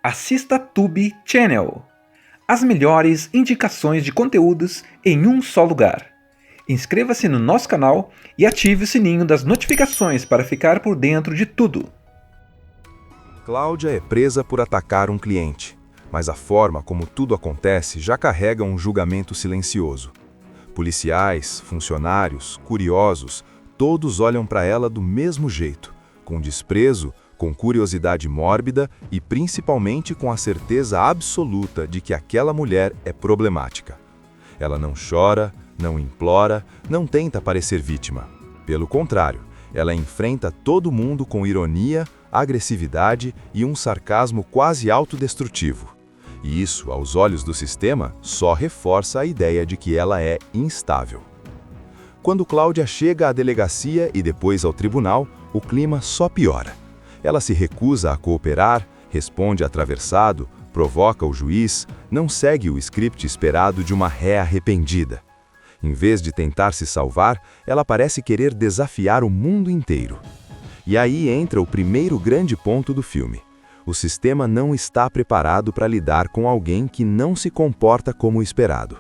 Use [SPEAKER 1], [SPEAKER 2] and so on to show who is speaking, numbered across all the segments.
[SPEAKER 1] Assista Tube Channel. As melhores indicações de conteúdos em um só lugar. Inscreva-se no nosso canal e ative o sininho das notificações para ficar por dentro de tudo.
[SPEAKER 2] Cláudia é presa por atacar um cliente, mas a forma como tudo acontece já carrega um julgamento silencioso. Policiais, funcionários, curiosos, todos olham para ela do mesmo jeito, com desprezo, com curiosidade mórbida e principalmente com a certeza absoluta de que aquela mulher é problemática. Ela não chora, não implora, não tenta parecer vítima. Pelo contrário, ela enfrenta todo mundo com ironia, agressividade e um sarcasmo quase autodestrutivo. E isso, aos olhos do sistema, só reforça a ideia de que ela é instável. Quando Cláudia chega à delegacia e depois ao tribunal, o clima só piora. Ela se recusa a cooperar, responde atravessado, provoca o juiz, não segue o script esperado de uma ré arrependida. Em vez de tentar se salvar, ela parece querer desafiar o mundo inteiro. E aí entra o primeiro grande ponto do filme. O sistema não está preparado para lidar com alguém que não se comporta como esperado.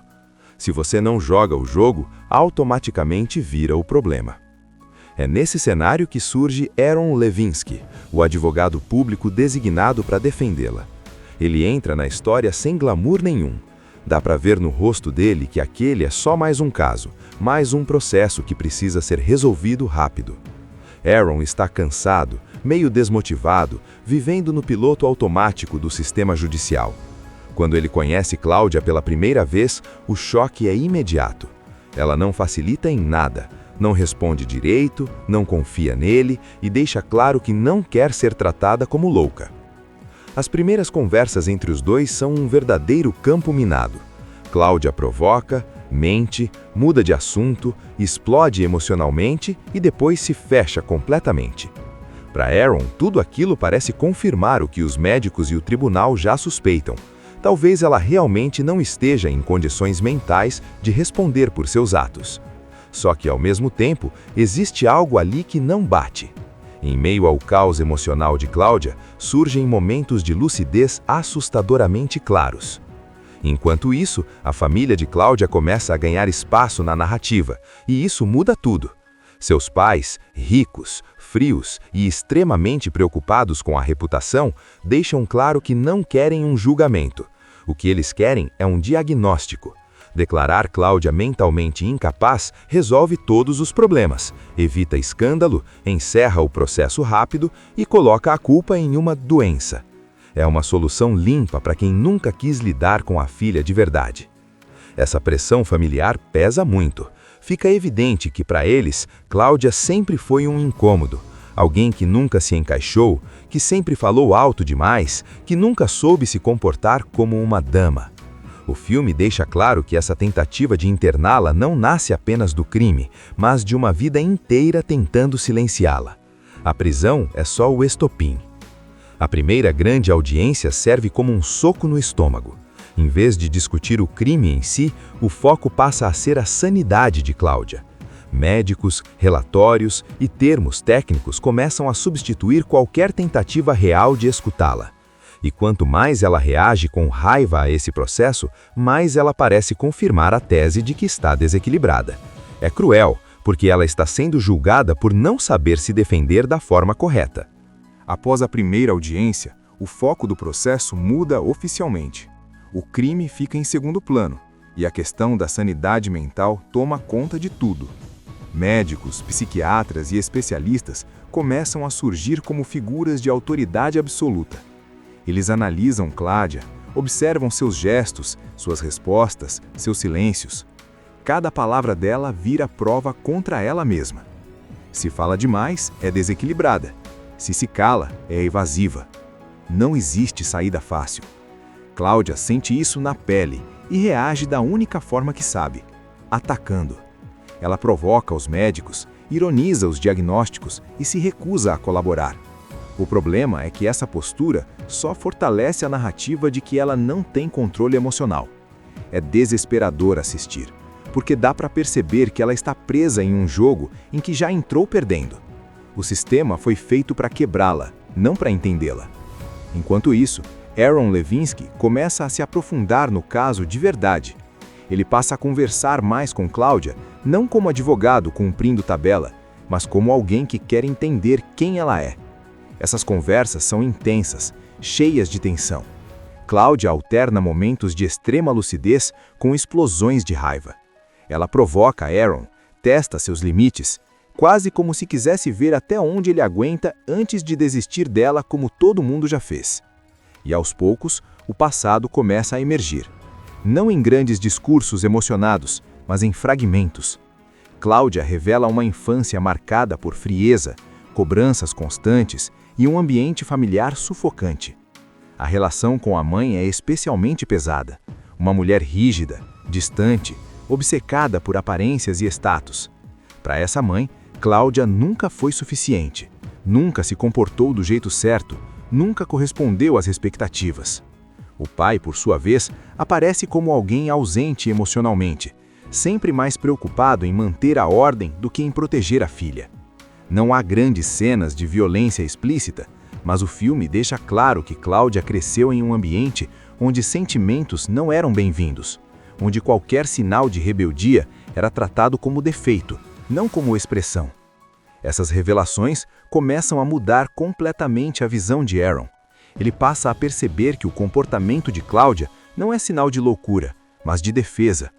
[SPEAKER 2] Se você não joga o jogo, automaticamente vira o problema. É nesse cenário que surge Aaron Levinsky, o advogado público designado para defendê-la. Ele entra na história sem glamour nenhum. Dá para ver no rosto dele que aquele é só mais um caso, mais um processo que precisa ser resolvido rápido. Aaron está cansado, meio desmotivado, vivendo no piloto automático do sistema judicial. Quando ele conhece Cláudia pela primeira vez, o choque é imediato. Ela não facilita em nada. Não responde direito, não confia nele e deixa claro que não quer ser tratada como louca. As primeiras conversas entre os dois são um verdadeiro campo minado. Cláudia provoca, mente, muda de assunto, explode emocionalmente e depois se fecha completamente. Para Aaron, tudo aquilo parece confirmar o que os médicos e o tribunal já suspeitam. Talvez ela realmente não esteja em condições mentais de responder por seus atos. Só que, ao mesmo tempo, existe algo ali que não bate. Em meio ao caos emocional de Cláudia, surgem momentos de lucidez assustadoramente claros. Enquanto isso, a família de Cláudia começa a ganhar espaço na narrativa, e isso muda tudo. Seus pais, ricos, frios e extremamente preocupados com a reputação, deixam claro que não querem um julgamento. O que eles querem é um diagnóstico. Declarar Cláudia mentalmente incapaz resolve todos os problemas, evita escândalo, encerra o processo rápido e coloca a culpa em uma doença. É uma solução limpa para quem nunca quis lidar com a filha de verdade. Essa pressão familiar pesa muito. Fica evidente que para eles, Cláudia sempre foi um incômodo, alguém que nunca se encaixou, que sempre falou alto demais, que nunca soube se comportar como uma dama. O filme deixa claro que essa tentativa de interná-la não nasce apenas do crime, mas de uma vida inteira tentando silenciá-la. A prisão é só o estopim. A primeira grande audiência serve como um soco no estômago. Em vez de discutir o crime em si, o foco passa a ser a sanidade de Cláudia. Médicos, relatórios e termos técnicos começam a substituir qualquer tentativa real de escutá-la. E quanto mais ela reage com raiva a esse processo, mais ela parece confirmar a tese de que está desequilibrada. É cruel, porque ela está sendo julgada por não saber se defender da forma correta.
[SPEAKER 3] Após a primeira audiência, o foco do processo muda oficialmente. O crime fica em segundo plano, e a questão da sanidade mental toma conta de tudo. Médicos, psiquiatras e especialistas começam a surgir como figuras de autoridade absoluta. Eles analisam Cláudia, observam seus gestos, suas respostas, seus silêncios. Cada palavra dela vira prova contra ela mesma. Se fala demais, é desequilibrada. Se se cala, é evasiva. Não existe saída fácil. Cláudia sente isso na pele e reage da única forma que sabe, atacando. Ela provoca os médicos, ironiza os diagnósticos e se recusa a colaborar. O problema é que essa postura só fortalece a narrativa de que ela não tem controle emocional. É desesperador assistir, porque dá para perceber que ela está presa em um jogo em que já entrou perdendo. O sistema foi feito para quebrá-la, não para entendê-la. Enquanto isso, Aaron Levinsky começa a se aprofundar no caso de verdade. Ele passa a conversar mais com Cláudia, não como advogado cumprindo tabela, mas como alguém que quer entender quem ela é. Essas conversas são intensas, cheias de tensão. Cláudia alterna momentos de extrema lucidez com explosões de raiva. Ela provoca Aaron, testa seus limites, quase como se quisesse ver até onde ele aguenta antes de desistir dela como todo mundo já fez. E aos poucos, o passado começa a emergir. Não em grandes discursos emocionados, mas em fragmentos. Cláudia revela uma infância marcada por frieza, cobranças constantes e um ambiente familiar sufocante. A relação com a mãe é especialmente pesada. Uma mulher rígida, distante, obcecada por aparências e status. Para essa mãe, Cláudia nunca foi suficiente, nunca se comportou do jeito certo, nunca correspondeu às expectativas. O pai, por sua vez, aparece como alguém ausente emocionalmente, sempre mais preocupado em manter a ordem do que em proteger a filha. Não há grandes cenas de violência explícita, mas o filme deixa claro que Cláudia cresceu em um ambiente onde sentimentos não eram bem-vindos, onde qualquer sinal de rebeldia era tratado como defeito, não como expressão. Essas revelações começam a mudar completamente a visão de Aaron. Ele passa a perceber que o comportamento de Cláudia não é sinal de loucura, mas de defesa.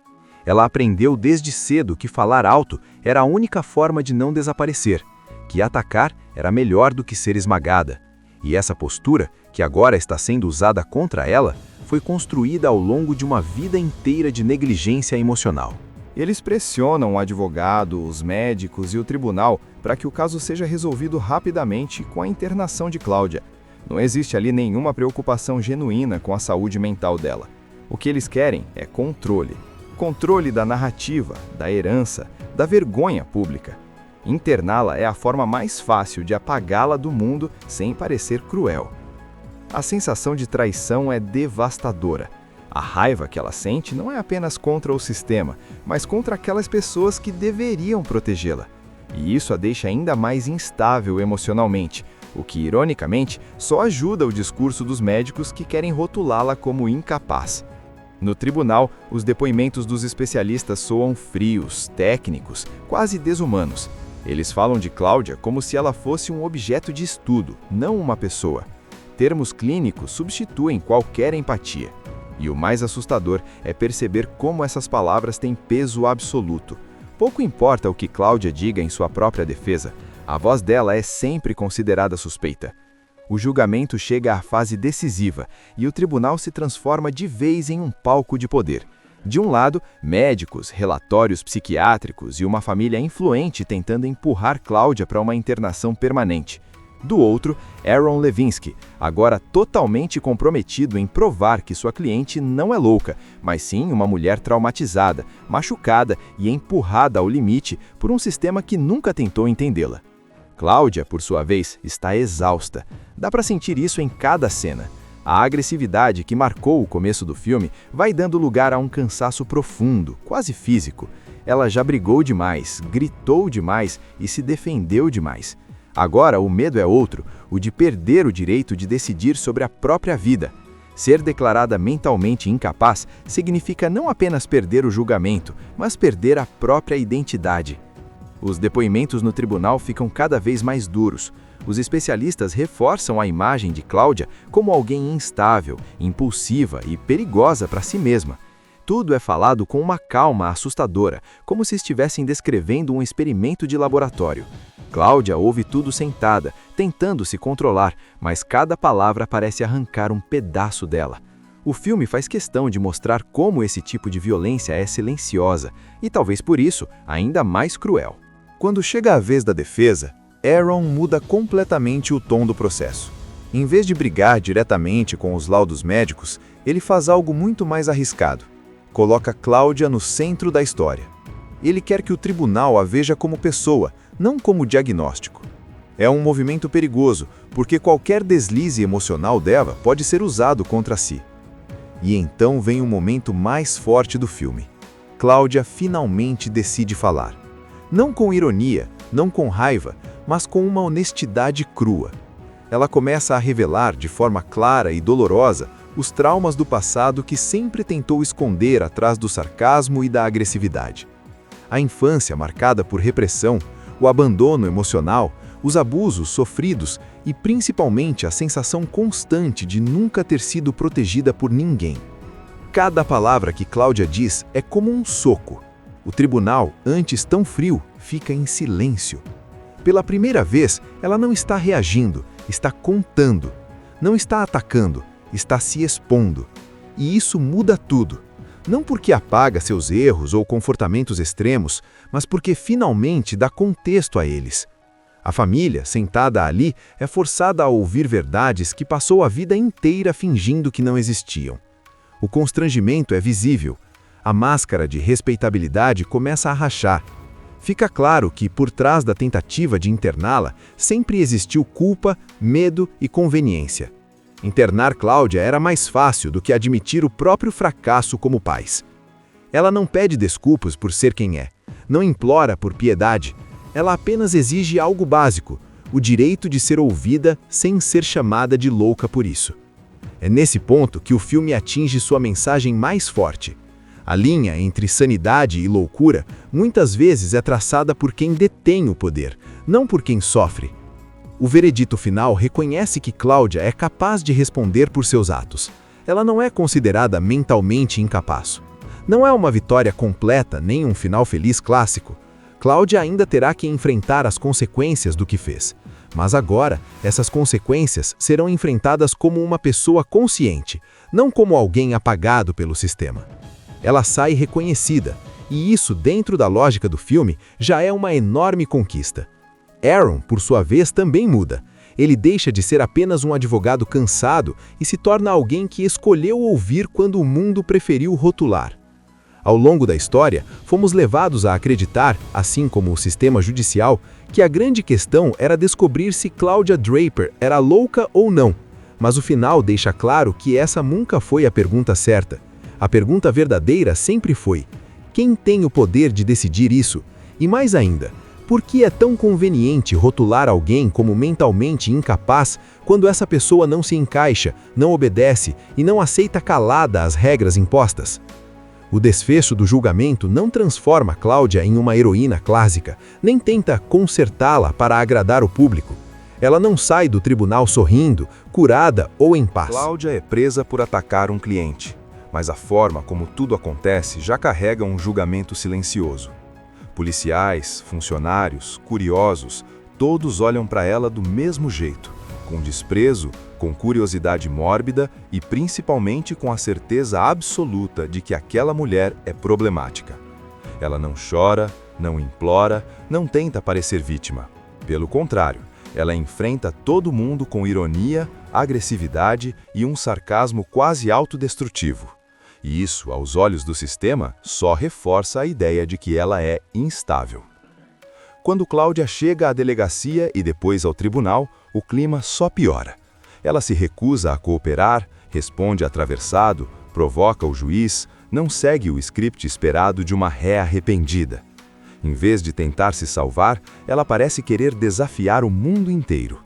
[SPEAKER 3] Ela aprendeu desde cedo que falar alto era a única forma de não desaparecer, que atacar era melhor do que ser esmagada. E essa postura, que agora está sendo usada contra ela, foi construída ao longo de uma vida inteira de negligência emocional.
[SPEAKER 4] Eles pressionam o advogado, os médicos e o tribunal para que o caso seja resolvido rapidamente com a internação de Cláudia. Não existe ali nenhuma preocupação genuína com a saúde mental dela. O que eles querem é controle. Controle da narrativa, da herança, da vergonha pública. Interná-la é a forma mais fácil de apagá-la do mundo sem parecer cruel. A sensação de traição é devastadora. A raiva que ela sente não é apenas contra o sistema, mas contra aquelas pessoas que deveriam protegê-la. E isso a deixa ainda mais instável emocionalmente, o que, ironicamente, só ajuda o discurso dos médicos que querem rotulá-la como incapaz. No tribunal, os depoimentos dos especialistas soam frios, técnicos, quase desumanos. Eles falam de Cláudia como se ela fosse um objeto de estudo, não uma pessoa. Termos clínicos substituem qualquer empatia. E o mais assustador é perceber como essas palavras têm peso absoluto. Pouco importa o que Cláudia diga em sua própria defesa, a voz dela é sempre considerada suspeita. O julgamento chega à fase decisiva e o tribunal se transforma de vez em um palco de poder. De um lado, médicos, relatórios psiquiátricos e uma família influente tentando empurrar Cláudia para uma internação permanente. Do outro, Aaron Levinsky, agora totalmente comprometido em provar que sua cliente não é louca, mas sim uma mulher traumatizada, machucada e empurrada ao limite por um sistema que nunca tentou entendê-la. Cláudia, por sua vez, está exausta. Dá para sentir isso em cada cena. A agressividade que marcou o começo do filme vai dando lugar a um cansaço profundo, quase físico. Ela já brigou demais, gritou demais e se defendeu demais. Agora o medo é outro, o de perder o direito de decidir sobre a própria vida. Ser declarada mentalmente incapaz significa não apenas perder o julgamento, mas perder a própria identidade. Os depoimentos no tribunal ficam cada vez mais duros. Os especialistas reforçam a imagem de Cláudia como alguém instável, impulsiva e perigosa para si mesma. Tudo é falado com uma calma assustadora, como se estivessem descrevendo um experimento de laboratório. Cláudia ouve tudo sentada, tentando se controlar, mas cada palavra parece arrancar um pedaço dela. O filme faz questão de mostrar como esse tipo de violência é silenciosa e, talvez por isso, ainda mais cruel.
[SPEAKER 3] Quando chega a vez da defesa, Aaron muda completamente o tom do processo. Em vez de brigar diretamente com os laudos médicos, ele faz algo muito mais arriscado. Coloca Cláudia no centro da história. Ele quer que o tribunal a veja como pessoa, não como diagnóstico. É um movimento perigoso, porque qualquer deslize emocional dela pode ser usado contra si. E então vem o momento mais forte do filme. Cláudia finalmente decide falar. Não com ironia, não com raiva, mas com uma honestidade crua. Ela começa a revelar de forma clara e dolorosa os traumas do passado que sempre tentou esconder atrás do sarcasmo e da agressividade. A infância marcada por repressão, o abandono emocional, os abusos sofridos e principalmente a sensação constante de nunca ter sido protegida por ninguém. Cada palavra que Cláudia diz é como um soco. O tribunal, antes tão frio, fica em silêncio. Pela primeira vez, ela não está reagindo, está contando. Não está atacando, está se expondo. E isso muda tudo. Não porque apaga seus erros ou comportamentos extremos, mas porque finalmente dá contexto a eles. A família, sentada ali, é forçada a ouvir verdades que passou a vida inteira fingindo que não existiam. O constrangimento é visível. A máscara de respeitabilidade começa a rachar. Fica claro que, por trás da tentativa de interná-la, sempre existiu culpa, medo e conveniência. Internar Cláudia era mais fácil do que admitir o próprio fracasso como pais. Ela não pede desculpas por ser quem é, não implora por piedade. Ela apenas exige algo básico, o direito de ser ouvida sem ser chamada de louca por isso. É nesse ponto que o filme atinge sua mensagem mais forte. A linha entre sanidade e loucura muitas vezes é traçada por quem detém o poder, não por quem sofre. O veredito final reconhece que Cláudia é capaz de responder por seus atos. Ela não é considerada mentalmente incapaz. Não é uma vitória completa nem um final feliz clássico. Cláudia ainda terá que enfrentar as consequências do que fez. Mas agora, essas consequências serão enfrentadas como uma pessoa consciente, não como alguém apagado pelo sistema. Ela sai reconhecida, e isso, dentro da lógica do filme, já é uma enorme conquista. Aaron, por sua vez, também muda. Ele deixa de ser apenas um advogado cansado e se torna alguém que escolheu ouvir quando o mundo preferiu rotular. Ao longo da história, fomos levados a acreditar, assim como o sistema judicial, que a grande questão era descobrir se Cláudia Draper era louca ou não. Mas o final deixa claro que essa nunca foi a pergunta certa. A pergunta verdadeira sempre foi: quem tem o poder de decidir isso? E mais ainda, por que é tão conveniente rotular alguém como mentalmente incapaz quando essa pessoa não se encaixa, não obedece e não aceita calada as regras impostas? O desfecho do julgamento não transforma Cláudia em uma heroína clássica, nem tenta consertá-la para agradar o público. Ela não sai do tribunal sorrindo, curada ou em paz.
[SPEAKER 2] Cláudia é presa por atacar um cliente, mas a forma como tudo acontece já carrega um julgamento silencioso. Policiais, funcionários, curiosos, todos olham para ela do mesmo jeito, com desprezo, com curiosidade mórbida e principalmente com a certeza absoluta de que aquela mulher é problemática. Ela não chora, não implora, não tenta parecer vítima. Pelo contrário, ela enfrenta todo mundo com ironia, agressividade e um sarcasmo quase autodestrutivo. E isso, aos olhos do sistema, só reforça a ideia de que ela é instável. Quando Cláudia chega à delegacia e depois ao tribunal, o clima só piora. Ela se recusa a cooperar, responde atravessado, provoca o juiz, não segue o script esperado de uma ré arrependida. Em vez de tentar se salvar, ela parece querer desafiar o mundo inteiro.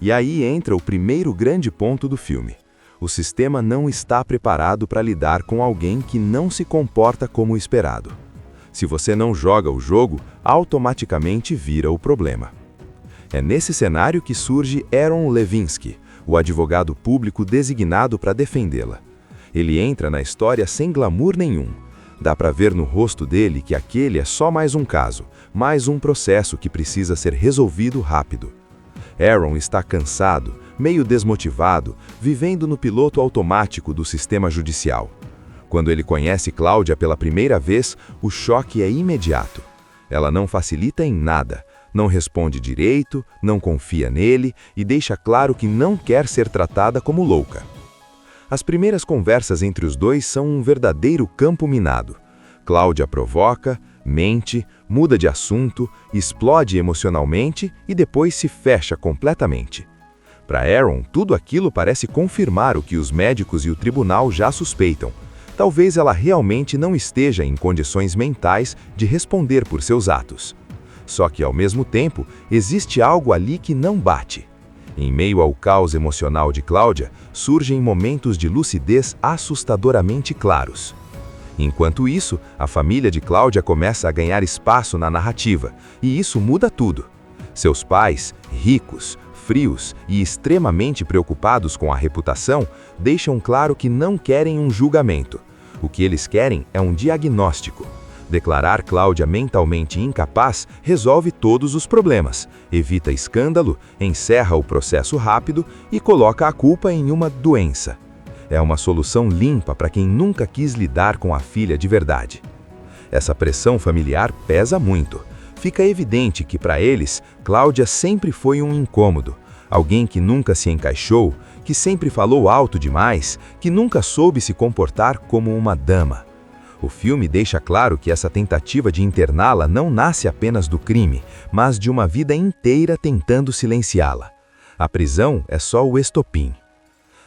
[SPEAKER 2] E aí entra o primeiro grande ponto do filme. O sistema não está preparado para lidar com alguém que não se comporta como esperado. Se você não joga o jogo, automaticamente vira o problema. É nesse cenário que surge Aaron Levinsky, o advogado público designado para defendê-la. Ele entra na história sem glamour nenhum. Dá para ver no rosto dele que aquele é só mais um caso, mais um processo que precisa ser resolvido rápido. Aaron está cansado, meio desmotivado, vivendo no piloto automático do sistema judicial. Quando ele conhece Cláudia pela primeira vez, o choque é imediato. Ela não facilita em nada, não responde direito, não confia nele e deixa claro que não quer ser tratada como louca. As primeiras conversas entre os dois são um verdadeiro campo minado. Cláudia provoca, mente, muda de assunto, explode emocionalmente e depois se fecha completamente. Para Aaron, tudo aquilo parece confirmar o que os médicos e o tribunal já suspeitam. Talvez ela realmente não esteja em condições mentais de responder por seus atos. Só que, ao mesmo tempo, existe algo ali que não bate. Em meio ao caos emocional de Cláudia, surgem momentos de lucidez assustadoramente claros. Enquanto isso, a família de Cláudia começa a ganhar espaço na narrativa, e isso muda tudo. Seus pais, ricos, frios e extremamente preocupados com a reputação, deixam claro que não querem um julgamento. O que eles querem é um diagnóstico. Declarar Cláudia mentalmente incapaz resolve todos os problemas, evita escândalo, encerra o processo rápido e coloca a culpa em uma doença. É uma solução limpa para quem nunca quis lidar com a filha de verdade. Essa pressão familiar pesa muito. Fica evidente que, para eles, Cláudia sempre foi um incômodo, alguém que nunca se encaixou, que sempre falou alto demais, que nunca soube se comportar como uma dama. O filme deixa claro que essa tentativa de interná-la não nasce apenas do crime, mas de uma vida inteira tentando silenciá-la. A prisão é só o estopim.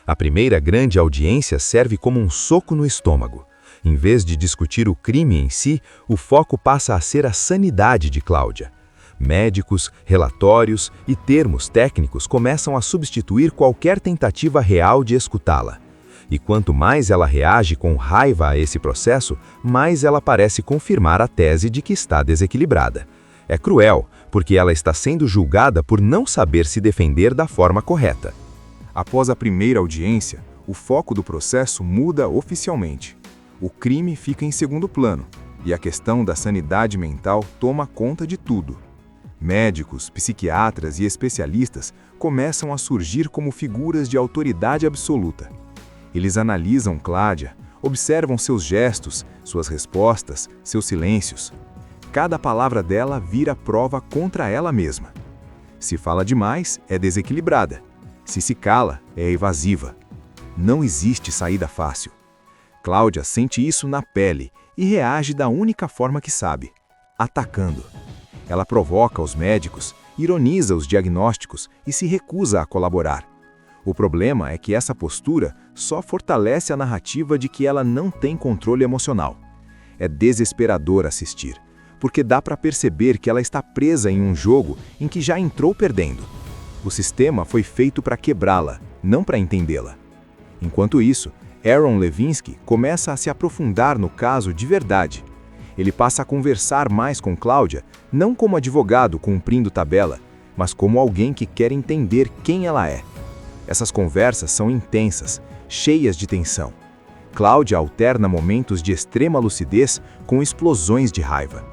[SPEAKER 2] A primeira grande audiência serve como um soco no estômago. Em vez de discutir o crime em si, o foco passa a ser a sanidade de Cláudia. Médicos, relatórios e termos técnicos começam a substituir qualquer tentativa real de escutá-la. E quanto mais ela reage com raiva a esse processo, mais ela parece confirmar a tese de que está desequilibrada. É cruel, porque ela está sendo julgada por não saber se defender da forma correta.
[SPEAKER 3] Após a primeira audiência, o foco do processo muda oficialmente. O crime fica em segundo plano, e a questão da sanidade mental toma conta de tudo. Médicos, psiquiatras e especialistas começam a surgir como figuras de autoridade absoluta. Eles analisam Cláudia, observam seus gestos, suas respostas, seus silêncios. Cada palavra dela vira prova contra ela mesma. Se fala demais, é desequilibrada. Se cala, é evasiva. Não existe saída fácil. Cláudia sente isso na pele e reage da única forma que sabe: atacando. Ela provoca os médicos, ironiza os diagnósticos e se recusa a colaborar. O problema é que essa postura só fortalece a narrativa de que ela não tem controle emocional. É desesperador assistir, porque dá para perceber que ela está presa em um jogo em que já entrou perdendo. O sistema foi feito para quebrá-la, não para entendê-la. Enquanto isso, Aaron Levinsky começa a se aprofundar no caso de verdade. Ele passa a conversar mais com Cláudia, não como advogado cumprindo tabela, mas como alguém que quer entender quem ela é. Essas conversas são intensas, cheias de tensão. Cláudia alterna momentos de extrema lucidez com explosões de raiva.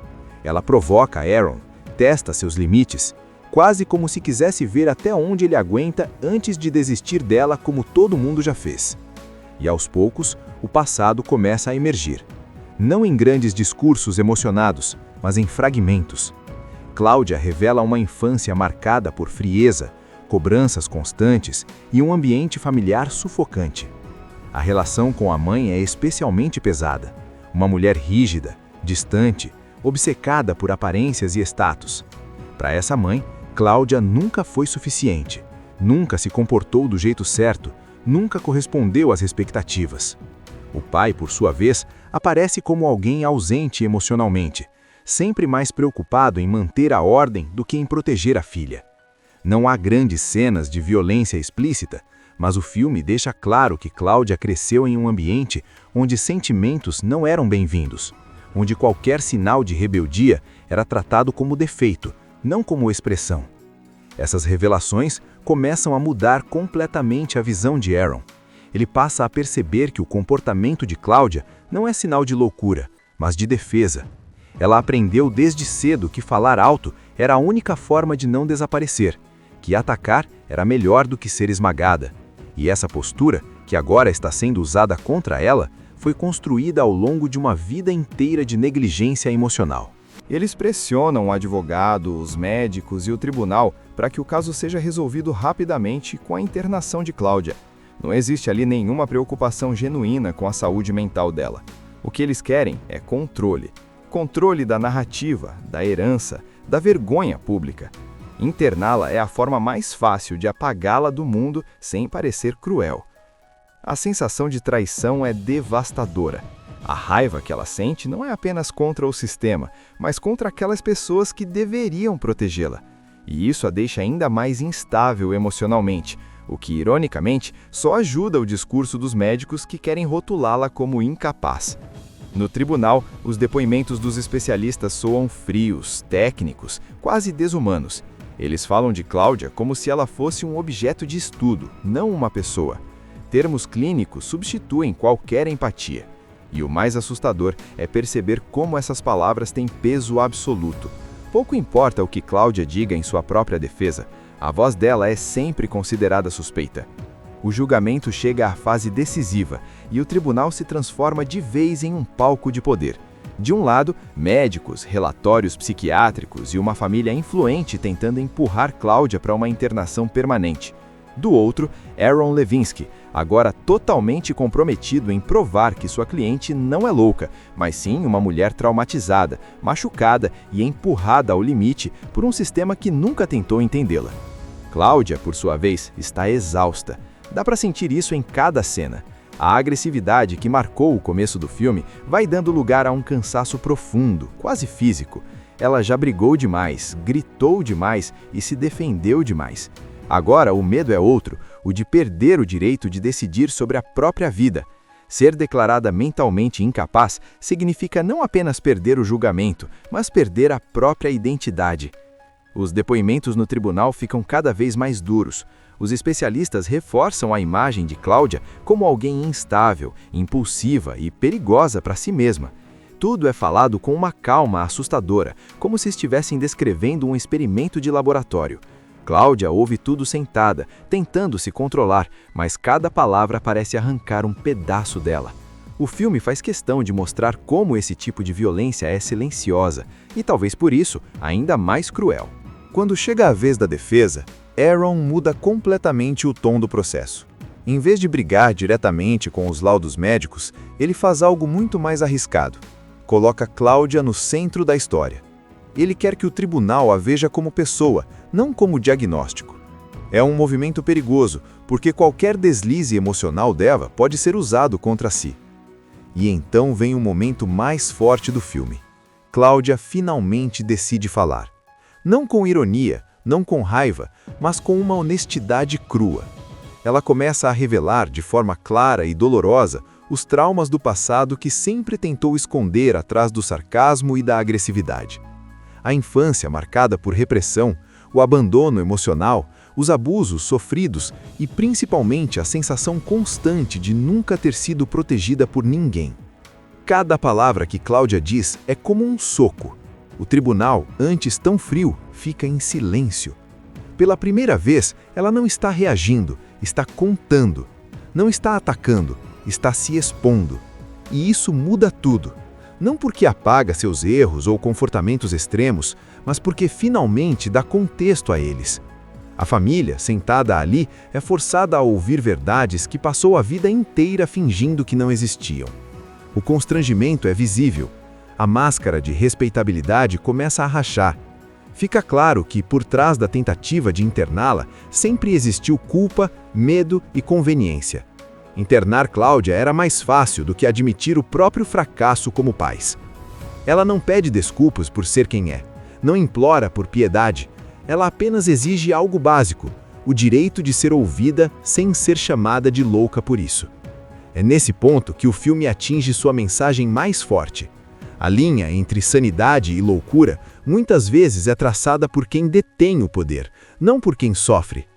[SPEAKER 3] Ela provoca Aaron, testa seus limites, quase como se quisesse ver até onde ele aguenta antes de desistir dela como todo mundo já fez. E aos poucos, o passado começa a emergir. Não em grandes discursos emocionados, mas em fragmentos. Cláudia revela uma infância marcada por frieza, cobranças constantes e um ambiente familiar sufocante. A relação com a mãe é especialmente pesada. Uma mulher rígida, distante, obcecada por aparências e status. Para essa mãe, Cláudia nunca foi suficiente, nunca se comportou do jeito certo, nunca correspondeu às expectativas. O pai, por sua vez, aparece como alguém ausente emocionalmente, sempre mais preocupado em manter a ordem do que em proteger a filha. Não há grandes cenas de violência explícita, mas o filme deixa claro que Cláudia cresceu em um ambiente onde sentimentos não eram bem-vindos, onde qualquer sinal de rebeldia era tratado como defeito, não como expressão. Essas revelações começam a mudar completamente a visão de Aaron. Ele passa a perceber que o comportamento de Cláudia não é sinal de loucura, mas de defesa. Ela aprendeu desde cedo que falar alto era a única forma de não desaparecer, que atacar era melhor do que ser esmagada. E essa postura, que agora está sendo usada contra ela, foi construída ao longo de uma vida inteira de negligência emocional. Eles pressionam o advogado, os médicos e o tribunal para que o caso seja resolvido rapidamente com a internação de Cláudia. Não existe ali nenhuma preocupação genuína com a saúde mental dela. O que eles querem é controle. Controle da narrativa, da herança, da vergonha pública. Interná-la é a forma mais fácil de apagá-la do mundo sem parecer cruel. A sensação de traição é devastadora. A raiva que ela sente não é apenas contra o sistema, mas contra aquelas pessoas que deveriam protegê-la.
[SPEAKER 4] e isso a deixa ainda mais instável emocionalmente, o que, ironicamente, só ajuda o discurso dos médicos que querem rotulá-la como incapaz. No tribunal, os depoimentos dos especialistas soam frios, técnicos, quase desumanos. Eles falam de Cláudia como se ela fosse um objeto de estudo, não uma pessoa. Termos clínicos substituem qualquer empatia. E o mais assustador é perceber como essas palavras têm peso absoluto. Pouco importa o que Cláudia diga em sua própria defesa, a voz dela é sempre considerada suspeita. O julgamento chega à fase decisiva e o tribunal se transforma de vez em um palco de poder. De um lado, médicos, relatórios psiquiátricos e uma família influente tentando empurrar Cláudia para uma internação permanente. Do outro, Aaron Levinsky, agora totalmente comprometido em provar que sua cliente não é louca, mas sim uma mulher traumatizada, machucada e empurrada ao limite por um sistema que nunca tentou entendê-la. Cláudia, por sua vez, está exausta. Dá para sentir isso em cada cena. A agressividade que marcou o começo do filme vai dando lugar a um cansaço profundo, quase físico. Ela já brigou demais, gritou demais e se defendeu demais. Agora o medo é outro, o de perder o direito de decidir sobre a própria vida. Ser declarada mentalmente incapaz significa não apenas perder o julgamento, mas perder a própria identidade. Os depoimentos no tribunal ficam cada vez mais duros. Os especialistas reforçam a imagem de Cláudia como alguém instável, impulsiva e perigosa para si mesma. Tudo é falado com uma calma assustadora, como se estivessem descrevendo um experimento de laboratório. Cláudia ouve tudo sentada, tentando se controlar, mas cada palavra parece arrancar um pedaço dela. O filme faz questão de mostrar como esse tipo de violência é silenciosa e, talvez por isso, ainda mais cruel.
[SPEAKER 3] Quando chega a vez da defesa, Aaron muda completamente o tom do processo. Em vez de brigar diretamente com os laudos médicos, ele faz algo muito mais arriscado. Coloca Cláudia no centro da história. Ele quer que o tribunal a veja como pessoa, não como diagnóstico. É um movimento perigoso, porque qualquer deslize emocional dela pode ser usado contra si. E então vem o momento mais forte do filme. Cláudia finalmente decide falar. Não com ironia, não com raiva, mas com uma honestidade crua. Ela começa a revelar de forma clara e dolorosa os traumas do passado que sempre tentou esconder atrás do sarcasmo e da agressividade. A infância marcada por repressão, o abandono emocional, os abusos sofridos e principalmente a sensação constante de nunca ter sido protegida por ninguém. Cada palavra que Cláudia diz é como um soco. O tribunal, antes tão frio, fica em silêncio. Pela primeira vez, ela não está reagindo, está contando. Não está atacando, está se expondo. E isso muda tudo. Não porque apaga seus erros ou comportamentos extremos, mas porque finalmente dá contexto a eles. A família, sentada ali, é forçada a ouvir verdades que passou a vida inteira fingindo que não existiam. O constrangimento é visível. A máscara de respeitabilidade começa a rachar. Fica claro que, por trás da tentativa de interná-la, sempre existiu culpa, medo e conveniência. Internar Cláudia era mais fácil do que admitir o próprio fracasso como pais. Ela não pede desculpas por ser quem é, não implora por piedade. Ela apenas exige algo básico, o direito de ser ouvida sem ser chamada de louca por isso. É nesse ponto que o filme atinge sua mensagem mais forte. A linha entre sanidade e loucura muitas vezes é traçada por quem detém o poder, não por quem sofre.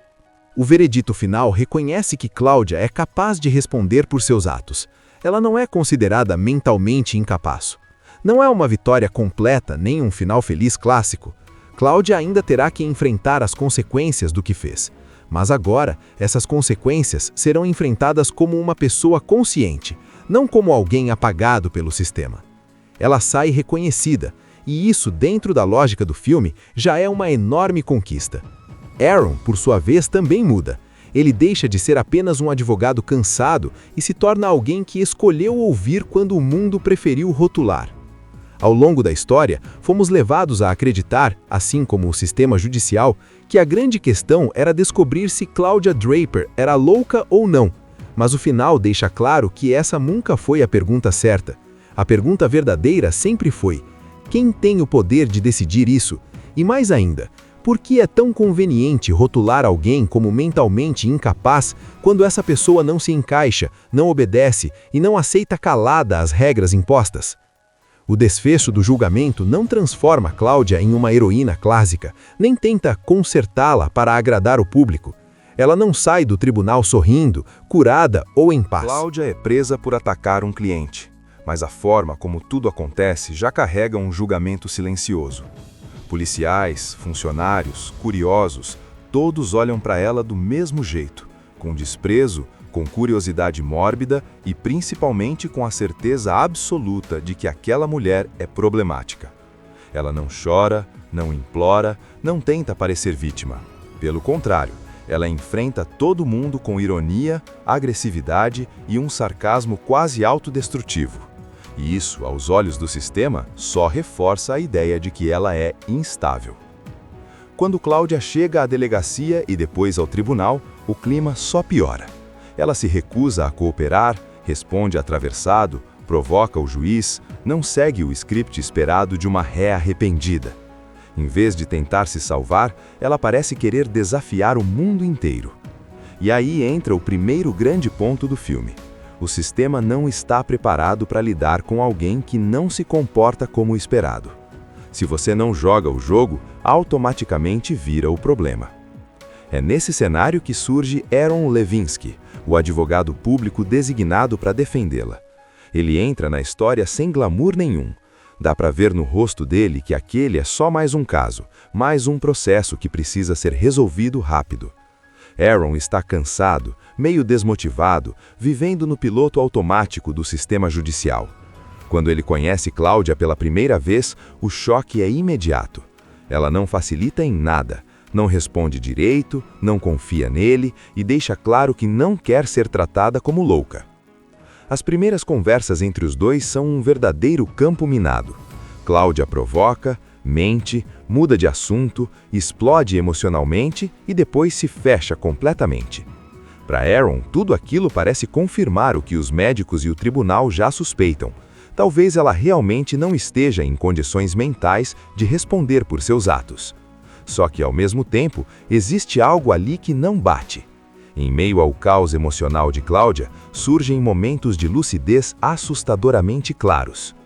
[SPEAKER 3] O veredito final reconhece que Cláudia é capaz de responder por seus atos. Ela não é considerada mentalmente incapaz. Não é uma vitória completa nem um final feliz clássico. Cláudia ainda terá que enfrentar as consequências do que fez. Mas agora, essas consequências serão enfrentadas como uma pessoa consciente, não como alguém apagado pelo sistema. Ela sai reconhecida, e isso, dentro da lógica do filme, já é uma enorme conquista. Aaron, por sua vez, também muda. Ele deixa de ser apenas um advogado cansado e se torna alguém que escolheu ouvir quando o mundo preferiu rotular. Ao longo da história, fomos levados a acreditar, assim como o sistema judicial, que a grande questão era descobrir se Cláudia Draper era louca ou não. Mas o final deixa claro que essa nunca foi a pergunta certa. A pergunta verdadeira sempre foi: quem tem o poder de decidir isso? E mais ainda,
[SPEAKER 5] Por que é tão conveniente rotular alguém como mentalmente incapaz quando essa pessoa não se encaixa, não obedece e não aceita calada as regras impostas? O desfecho do julgamento não transforma Cláudia em uma heroína clássica, nem tenta consertá-la para agradar o público. Ela não sai do tribunal sorrindo, curada ou em paz.
[SPEAKER 2] Cláudia é presa por atacar um cliente, mas a forma como tudo acontece já carrega um julgamento silencioso. Policiais, funcionários, curiosos, todos olham para ela do mesmo jeito, com desprezo, com curiosidade mórbida e principalmente com a certeza absoluta de que aquela mulher é problemática. Ela não chora, não implora, não tenta parecer vítima. Pelo contrário, ela enfrenta todo mundo com ironia, agressividade e um sarcasmo quase autodestrutivo. E isso, aos olhos do sistema, só reforça a ideia de que ela é instável. Quando Cláudia chega à delegacia e depois ao tribunal, o clima só piora. Ela se recusa a cooperar, responde atravessado, provoca o juiz, não segue o script esperado de uma ré arrependida. Em vez de tentar se salvar, ela parece querer desafiar o mundo inteiro. E aí entra o primeiro grande ponto do filme. O sistema não está preparado para lidar com alguém que não se comporta como esperado. Se você não joga o jogo, automaticamente vira o problema. É nesse cenário que surge Aaron Levinsky, o advogado público designado para defendê-la. Ele entra na história sem glamour nenhum. Dá para ver no rosto dele que aquele é só mais um caso, mais um processo que precisa ser resolvido rápido. Aaron está cansado, meio desmotivado, vivendo no piloto automático do sistema judicial. Quando ele conhece Cláudia pela primeira vez, o choque é imediato. Ela não facilita em nada, não responde direito, não confia nele e deixa claro que não quer ser tratada como louca. As primeiras conversas entre os dois são um verdadeiro campo minado. Cláudia provoca, mente, muda de assunto, explode emocionalmente e depois se fecha completamente. Para Aaron, tudo aquilo parece confirmar o que os médicos e o tribunal já suspeitam. Talvez ela realmente não esteja em condições mentais de responder por seus atos. Só que, ao mesmo tempo, existe algo ali que não bate. Em meio ao caos emocional de Cláudia, surgem momentos de lucidez assustadoramente claros.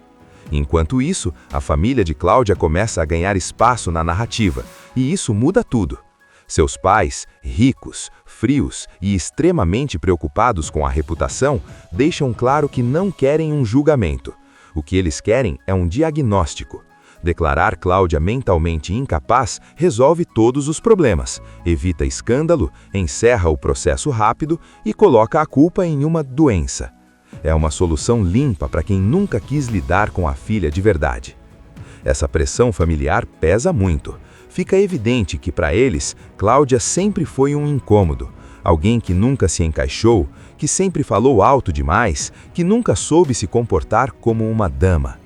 [SPEAKER 2] Enquanto isso, a família de Cláudia começa a ganhar espaço na narrativa, e isso muda tudo. Seus pais, ricos, frios e extremamente preocupados com a reputação, deixam claro que não querem um julgamento. O que eles querem é um diagnóstico. Declarar Cláudia mentalmente incapaz resolve todos os problemas, evita escândalo, encerra o processo rápido e coloca a culpa em uma doença. É uma solução limpa para quem nunca quis lidar com a filha de verdade. Essa pressão familiar pesa muito. Fica evidente que para eles, Cláudia sempre foi um incômodo, alguém que nunca se encaixou, que sempre falou alto demais, que nunca soube se comportar como uma dama.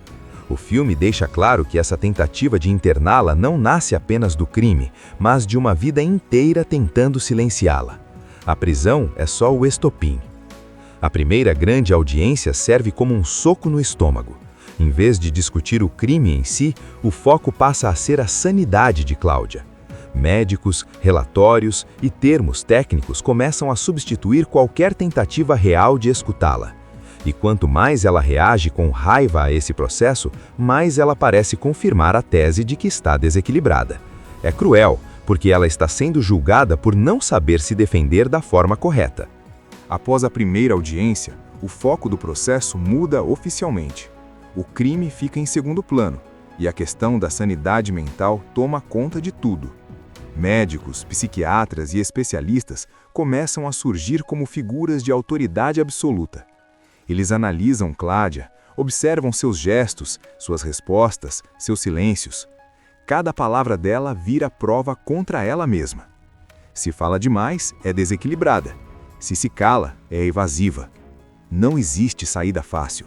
[SPEAKER 2] O filme deixa claro que essa tentativa de interná-la não nasce apenas do crime, mas de uma vida inteira tentando silenciá-la. A prisão é só o estopim. A primeira grande audiência serve como um soco no estômago. Em vez de discutir o crime em si, o foco passa a ser a sanidade de Cláudia. Médicos, relatórios e termos técnicos começam a substituir qualquer tentativa real de escutá-la. E quanto mais ela reage com raiva a esse processo, mais ela parece confirmar a tese de que está desequilibrada. É cruel, porque ela está sendo julgada por não saber se defender da forma correta.
[SPEAKER 3] Após a primeira audiência, o foco do processo muda oficialmente. O crime fica em segundo plano, e a questão da sanidade mental toma conta de tudo. Médicos, psiquiatras e especialistas começam a surgir como figuras de autoridade absoluta. Eles analisam Cláudia, observam seus gestos, suas respostas, seus silêncios. Cada palavra dela vira prova contra ela mesma. Se fala demais, é desequilibrada. Se cala, é evasiva. Não existe saída fácil.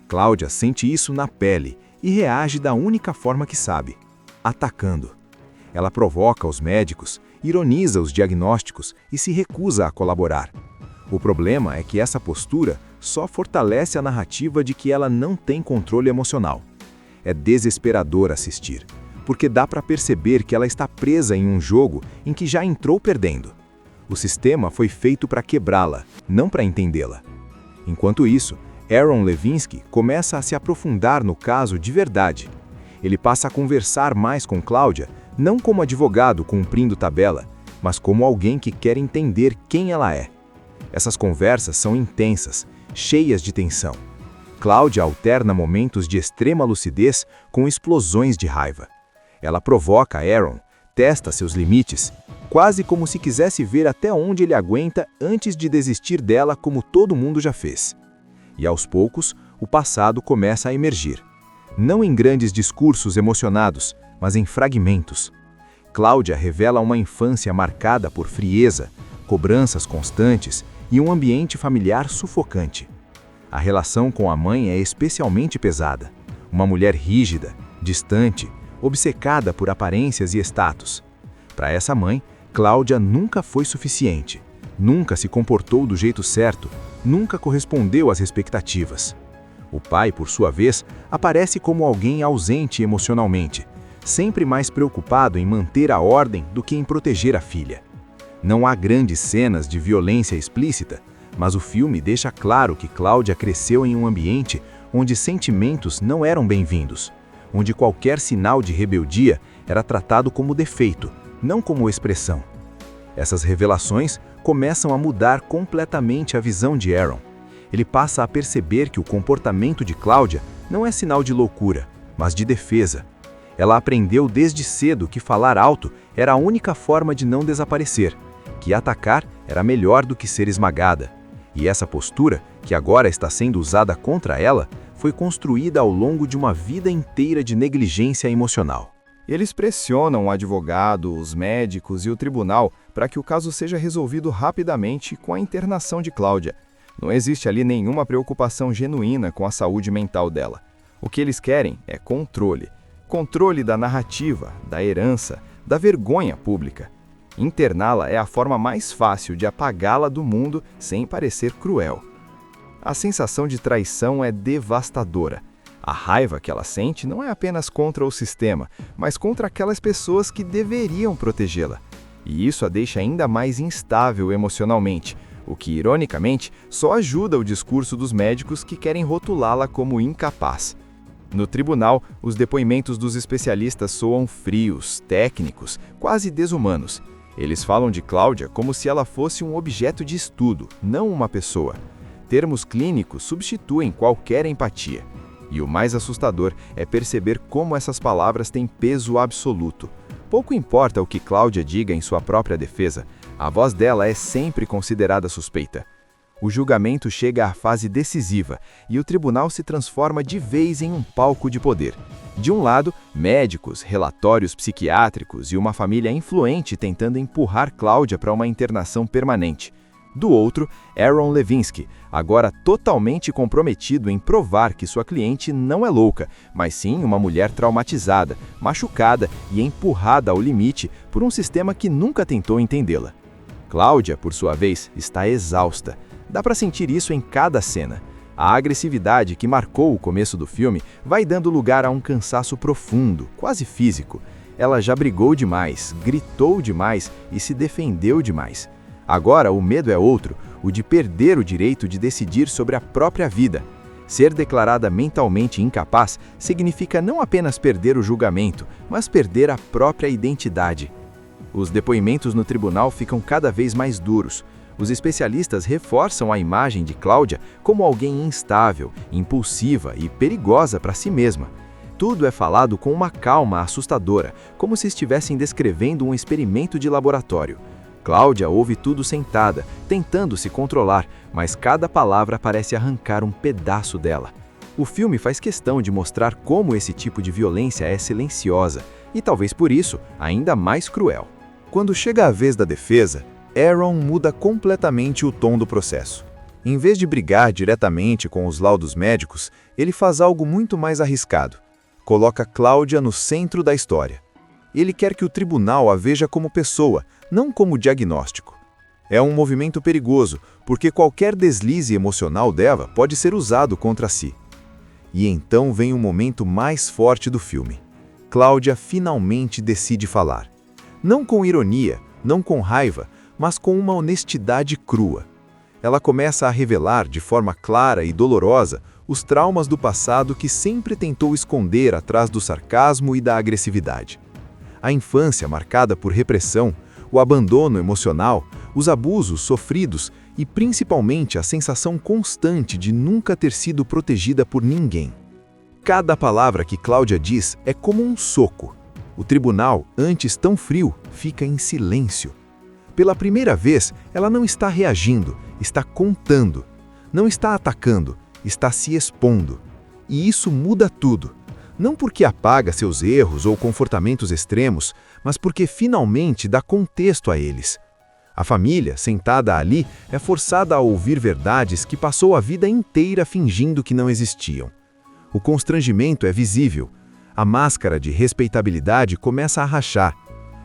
[SPEAKER 3] Cláudia sente isso na pele e reage da única forma que sabe, atacando. Ela provoca os médicos, ironiza os diagnósticos e se recusa a colaborar. O problema é que essa postura só fortalece a narrativa de que ela não tem controle emocional. É desesperador assistir, porque dá para perceber que ela está presa em um jogo em que já entrou perdendo. O sistema foi feito para quebrá-la, não para entendê-la. Enquanto isso, Aaron Levinsky começa a se aprofundar no caso de verdade. Ele passa a conversar mais com Claudia, não como advogado cumprindo tabela, mas como alguém que quer entender quem ela é. Essas conversas são intensas, cheias de tensão. Claudia alterna momentos de extrema lucidez com explosões de raiva. Ela provoca Aaron, testa seus limites, quase como se quisesse ver até onde ele aguenta antes de desistir dela como todo mundo já fez. E aos poucos, o passado começa a emergir. Não em grandes discursos emocionados, mas em fragmentos. Claudia revela uma infância marcada por frieza, cobranças constantes e um ambiente familiar sufocante. A relação com a mãe é especialmente pesada. Uma mulher rígida, distante, obcecada por aparências e status. Para essa mãe, Claudia nunca foi suficiente, nunca se comportou do jeito certo, nunca correspondeu às expectativas. O pai, por sua vez, aparece como alguém ausente emocionalmente, sempre mais preocupado em manter a ordem do que em proteger a filha. Não há grandes cenas de violência explícita, mas o filme deixa claro que Claudia cresceu em um ambiente onde sentimentos não eram bem-vindos, onde qualquer sinal de rebeldia era tratado como defeito, não como expressão. Essas revelações começam a mudar completamente a visão de Aaron. Ele passa a perceber que o comportamento de Claudia não é sinal de loucura, mas de defesa. Ela aprendeu desde cedo que falar alto era a única forma de não desaparecer, que atacar era melhor do que ser esmagada. E essa postura, que agora está sendo usada contra ela, foi construída ao longo de uma vida inteira de negligência emocional.
[SPEAKER 4] Eles pressionam o advogado, os médicos e o tribunal para que o caso seja resolvido rapidamente com a internação de Claudia. Não existe ali nenhuma preocupação genuína com a saúde mental dela. O que eles querem é controle. Controle da narrativa, da herança, da vergonha pública. Interná-la é a forma mais fácil de apagá-la do mundo sem parecer cruel. A sensação de traição é devastadora. A raiva que ela sente não é apenas contra o sistema, mas contra aquelas pessoas que deveriam protegê-la. E isso a deixa ainda mais instável emocionalmente, o que, ironicamente, só ajuda o discurso dos médicos que querem rotulá-la como incapaz. No tribunal, os depoimentos dos especialistas soam frios, técnicos, quase desumanos. Eles falam de Claudia como se ela fosse um objeto de estudo, não uma pessoa. Termos clínicos substituem qualquer empatia. E o mais assustador é perceber como essas palavras têm peso absoluto. Pouco importa o que Claudia diga em sua própria defesa, a voz dela é sempre considerada suspeita. O julgamento chega à fase decisiva e o tribunal se transforma de vez em um palco de poder. De um lado, médicos, relatórios psiquiátricos e uma família influente tentando empurrar Claudia para uma internação permanente. Do outro, Aaron Levinsky, agora totalmente comprometido em provar que sua cliente não é louca, mas sim uma mulher traumatizada, machucada e empurrada ao limite por um sistema que nunca tentou entendê-la. Claudia, por sua vez, está exausta. Dá para sentir isso em cada cena. A agressividade que marcou o começo do filme vai dando lugar a um cansaço profundo, quase físico. Ela já brigou demais, gritou demais e se defendeu demais. Agora o medo é outro, o de perder o direito de decidir sobre a própria vida. Ser declarada mentalmente incapaz significa não apenas perder o julgamento, mas perder a própria identidade. Os depoimentos no tribunal ficam cada vez mais duros. Os especialistas reforçam a imagem de Claudia como alguém instável, impulsiva e perigosa para si mesma. Tudo é falado com uma calma assustadora, como se estivessem descrevendo um experimento de laboratório. Claudia ouve tudo sentada, tentando se controlar, mas cada palavra parece arrancar um pedaço dela. O filme faz questão de mostrar como esse tipo de violência é silenciosa e, talvez por isso, ainda mais cruel.
[SPEAKER 3] Quando chega a vez da defesa, Aaron muda completamente o tom do processo. Em vez de brigar diretamente com os laudos médicos, ele faz algo muito mais arriscado. Coloca Claudia no centro da história. Ele quer que o tribunal a veja como pessoa, não como diagnóstico. É um movimento perigoso, porque qualquer deslize emocional dela pode ser usado contra si. E então vem o momento mais forte do filme. Cláudia finalmente decide falar. Não com ironia, não com raiva, mas com uma honestidade crua. Ela começa a revelar de forma clara e dolorosa os traumas do passado que sempre tentou esconder atrás do sarcasmo e da agressividade. A infância marcada por repressão, o abandono emocional, os abusos sofridos e principalmente a sensação constante de nunca ter sido protegida por ninguém. Cada palavra que Cláudia diz é como um soco. O tribunal, antes tão frio, fica em silêncio. Pela primeira vez, ela não está reagindo, está contando. Não está atacando, está se expondo. E isso muda tudo. Não porque apaga seus erros ou comportamentos extremos, mas porque finalmente dá contexto a eles. A família, sentada ali, é forçada a ouvir verdades que passou a vida inteira fingindo que não existiam. O constrangimento é visível. A máscara de respeitabilidade começa a rachar.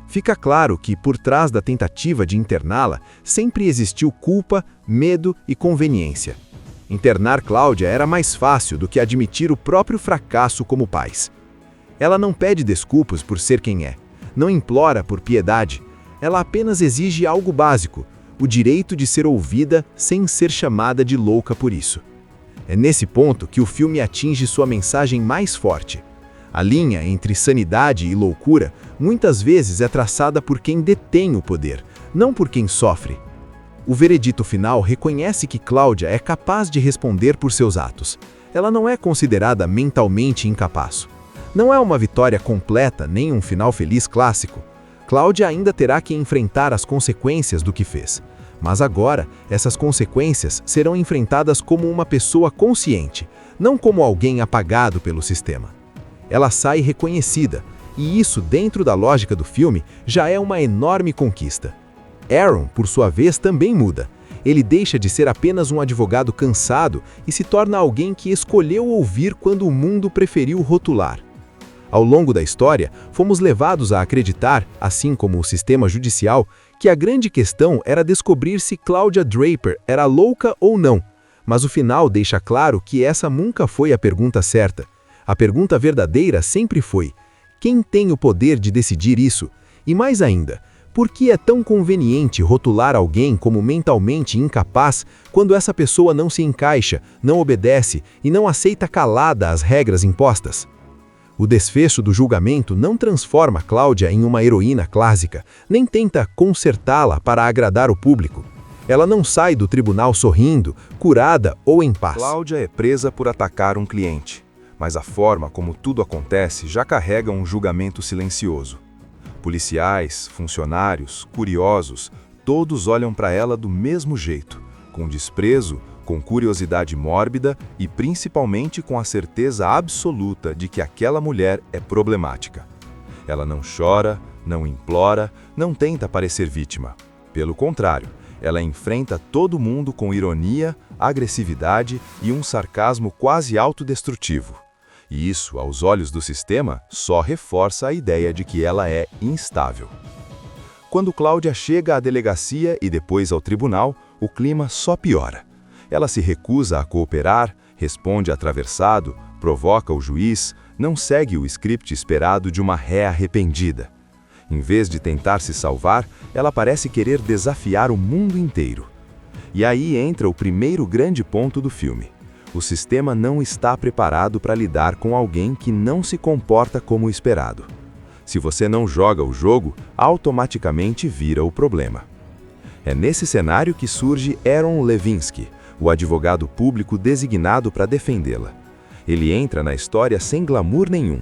[SPEAKER 3] Fica claro que, por trás da tentativa de interná-la, sempre existiu culpa, medo e conveniência. Internar Cláudia era mais fácil do que admitir o próprio fracasso como pais. Ela não pede desculpas por ser quem é, não implora por piedade. Ela apenas exige algo básico, o direito de ser ouvida sem ser chamada de louca por isso. É nesse ponto que o filme atinge sua mensagem mais forte. A linha entre sanidade e loucura muitas vezes é traçada por quem detém o poder, não por quem sofre. O veredito final reconhece que Cláudia é capaz de responder por seus atos. Ela não é considerada mentalmente incapaz. Não é uma vitória completa nem um final feliz clássico. Cláudia ainda terá que enfrentar as consequências do que fez. Mas agora, essas consequências serão enfrentadas como uma pessoa consciente, não como alguém apagado pelo sistema. Ela sai reconhecida, e isso, dentro da lógica do filme, já é uma enorme conquista. Aaron, por sua vez, também muda. Ele deixa de ser apenas um advogado cansado e se torna alguém que escolheu ouvir quando o mundo preferiu rotular. Ao longo da história, fomos levados a acreditar, assim como o sistema judicial, que a grande questão era descobrir se Cláudia Draper era louca ou não. Mas o final deixa claro que essa nunca foi a pergunta certa. A pergunta verdadeira sempre foi: quem tem o poder de decidir isso? E mais ainda, por que é tão conveniente rotular alguém como mentalmente incapaz quando essa pessoa não se encaixa, não obedece e não aceita calada as regras impostas? O desfecho do julgamento não transforma Cláudia em uma heroína clássica, nem tenta consertá-la para agradar o público. Ela não sai do tribunal sorrindo, curada ou em paz.
[SPEAKER 2] Cláudia é presa por atacar um cliente, mas a forma como tudo acontece já carrega um julgamento silencioso. Policiais, funcionários, curiosos, todos olham para ela do mesmo jeito, com desprezo, com curiosidade mórbida e principalmente com a certeza absoluta de que aquela mulher é problemática. Ela não chora, não implora, não tenta parecer vítima. Pelo contrário, ela enfrenta todo mundo com ironia, agressividade e um sarcasmo quase autodestrutivo. E isso, aos olhos do sistema, só reforça a ideia de que ela é instável. Quando Cláudia chega à delegacia e depois ao tribunal, o clima só piora. Ela se recusa a cooperar, responde atravessado, provoca o juiz, não segue o script esperado de uma ré arrependida. Em vez de tentar se salvar, ela parece querer desafiar o mundo inteiro. E aí entra o primeiro grande ponto do filme. O sistema não está preparado para lidar com alguém que não se comporta como esperado. Se você não joga o jogo, automaticamente vira o problema. É nesse cenário que surge Aaron Levinsky, o advogado público designado para defendê-la. Ele entra na história sem glamour nenhum.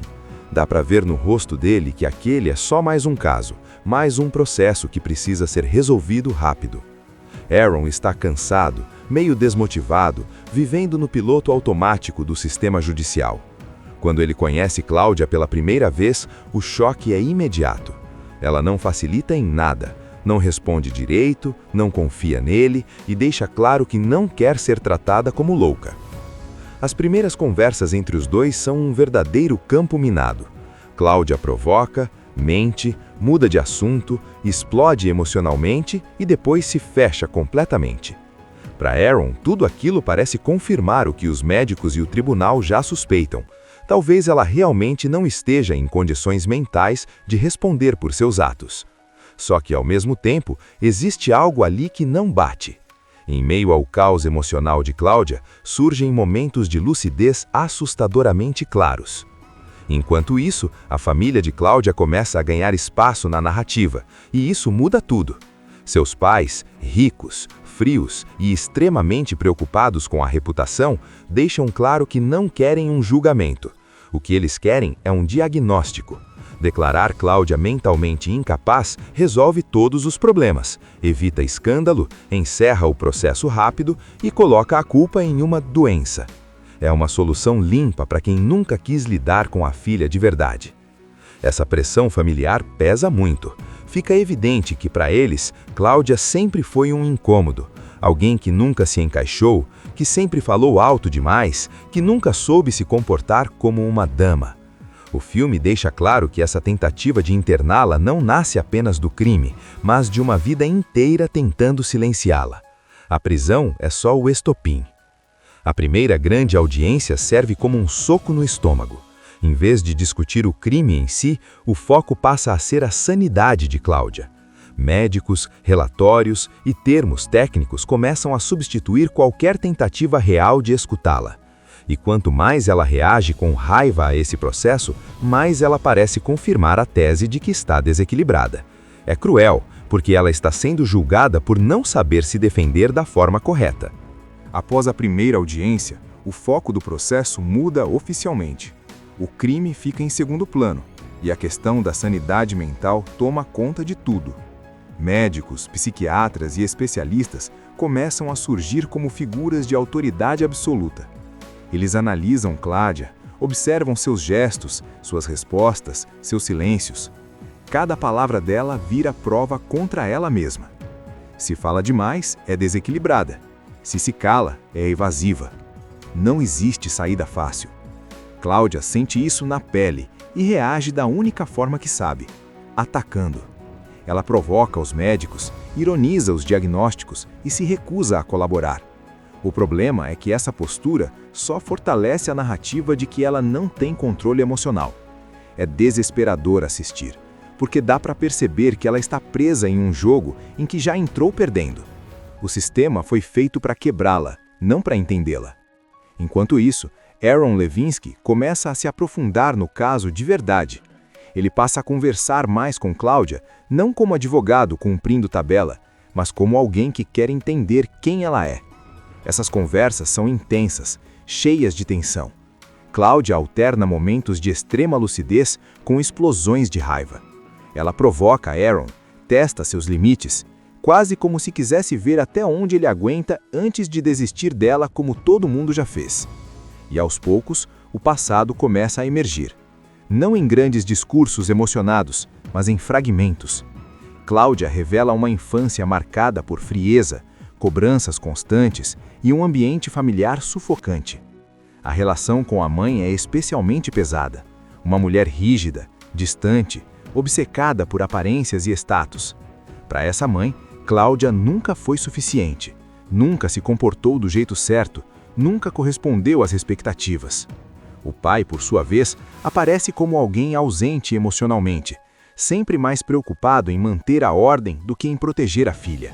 [SPEAKER 2] Dá para ver no rosto dele que aquele é só mais um caso, mais um processo que precisa ser resolvido rápido. Aaron está cansado, meio desmotivado, vivendo no piloto automático do sistema judicial. Quando ele conhece Cláudia pela primeira vez, o choque é imediato. Ela não facilita em nada, não responde direito, não confia nele e deixa claro que não quer ser tratada como louca. As primeiras conversas entre os dois são um verdadeiro campo minado. Cláudia provoca, mente, muda de assunto, explode emocionalmente e depois se fecha completamente. Para Aaron, tudo aquilo parece confirmar o que os médicos e o tribunal já suspeitam. talvez ela realmente não esteja em condições mentais de responder por seus atos. Só que, ao mesmo tempo, existe algo ali que não bate. Em meio ao caos emocional de Cláudia, surgem momentos de lucidez assustadoramente claros. Enquanto isso, a família de Cláudia começa a ganhar espaço na narrativa, e isso muda tudo. Seus pais, ricos, frios e extremamente preocupados com a reputação, deixam claro que não querem um julgamento. O que eles querem é um diagnóstico. Declarar Cláudia mentalmente incapaz resolve todos os problemas, evita escândalo, encerra o processo rápido e coloca a culpa em uma doença. É uma solução limpa para quem nunca quis lidar com a filha de verdade. Essa pressão familiar pesa muito. Fica evidente que, para eles, Cláudia sempre foi um incômodo, alguém que nunca se encaixou, que sempre falou alto demais, que nunca soube se comportar como uma dama. O filme deixa claro que essa tentativa de interná-la não nasce apenas do crime, mas de uma vida inteira tentando silenciá-la. A prisão é só o estopim. A primeira grande audiência serve como um soco no estômago. Em vez de discutir o crime em si, o foco passa a ser a sanidade de Cláudia. Médicos, relatórios e termos técnicos começam a substituir qualquer tentativa real de escutá-la. E quanto mais ela reage com raiva a esse processo, mais ela parece confirmar a tese de que está desequilibrada. É cruel, porque ela está sendo julgada por não saber se defender da forma correta.
[SPEAKER 3] Após a primeira audiência, o foco do processo muda oficialmente. O crime fica em segundo plano, e a questão da sanidade mental toma conta de tudo. Médicos, psiquiatras e especialistas começam a surgir como figuras de autoridade absoluta. Eles analisam Cláudia, observam seus gestos, suas respostas, seus silêncios. Cada palavra dela vira prova contra ela mesma. Se fala demais, é desequilibrada. Se cala, é evasiva. Não existe saída fácil. Cláudia sente isso na pele e reage da única forma que sabe, atacando. Ela provoca os médicos, ironiza os diagnósticos e se recusa a colaborar. O problema é que essa postura só fortalece a narrativa de que ela não tem controle emocional. É desesperador assistir, porque dá para perceber que ela está presa em um jogo em que já entrou perdendo. O sistema foi feito para quebrá-la, não para entendê-la. Enquanto isso, Aaron Levinsky começa a se aprofundar no caso de verdade. Ele passa a conversar mais com Cláudia, não como advogado cumprindo tabela, mas como alguém que quer entender quem ela é. Essas conversas são intensas, cheias de tensão. Cláudia alterna momentos de extrema lucidez com explosões de raiva. Ela provoca Aaron, testa seus limites, quase como se quisesse ver até onde ele aguenta antes de desistir dela como todo mundo já fez. E aos poucos, o passado começa a emergir. Não em grandes discursos emocionados, mas em fragmentos. Cláudia revela uma infância marcada por frieza, cobranças constantes e um ambiente familiar sufocante. A relação com a mãe é especialmente pesada. Uma mulher rígida, distante, obcecada por aparências e status. Para essa mãe, Cláudia nunca foi suficiente, nunca se comportou do jeito certo, nunca correspondeu às expectativas. O pai, por sua vez, aparece como alguém ausente emocionalmente, sempre mais preocupado em manter a ordem do que em proteger a filha.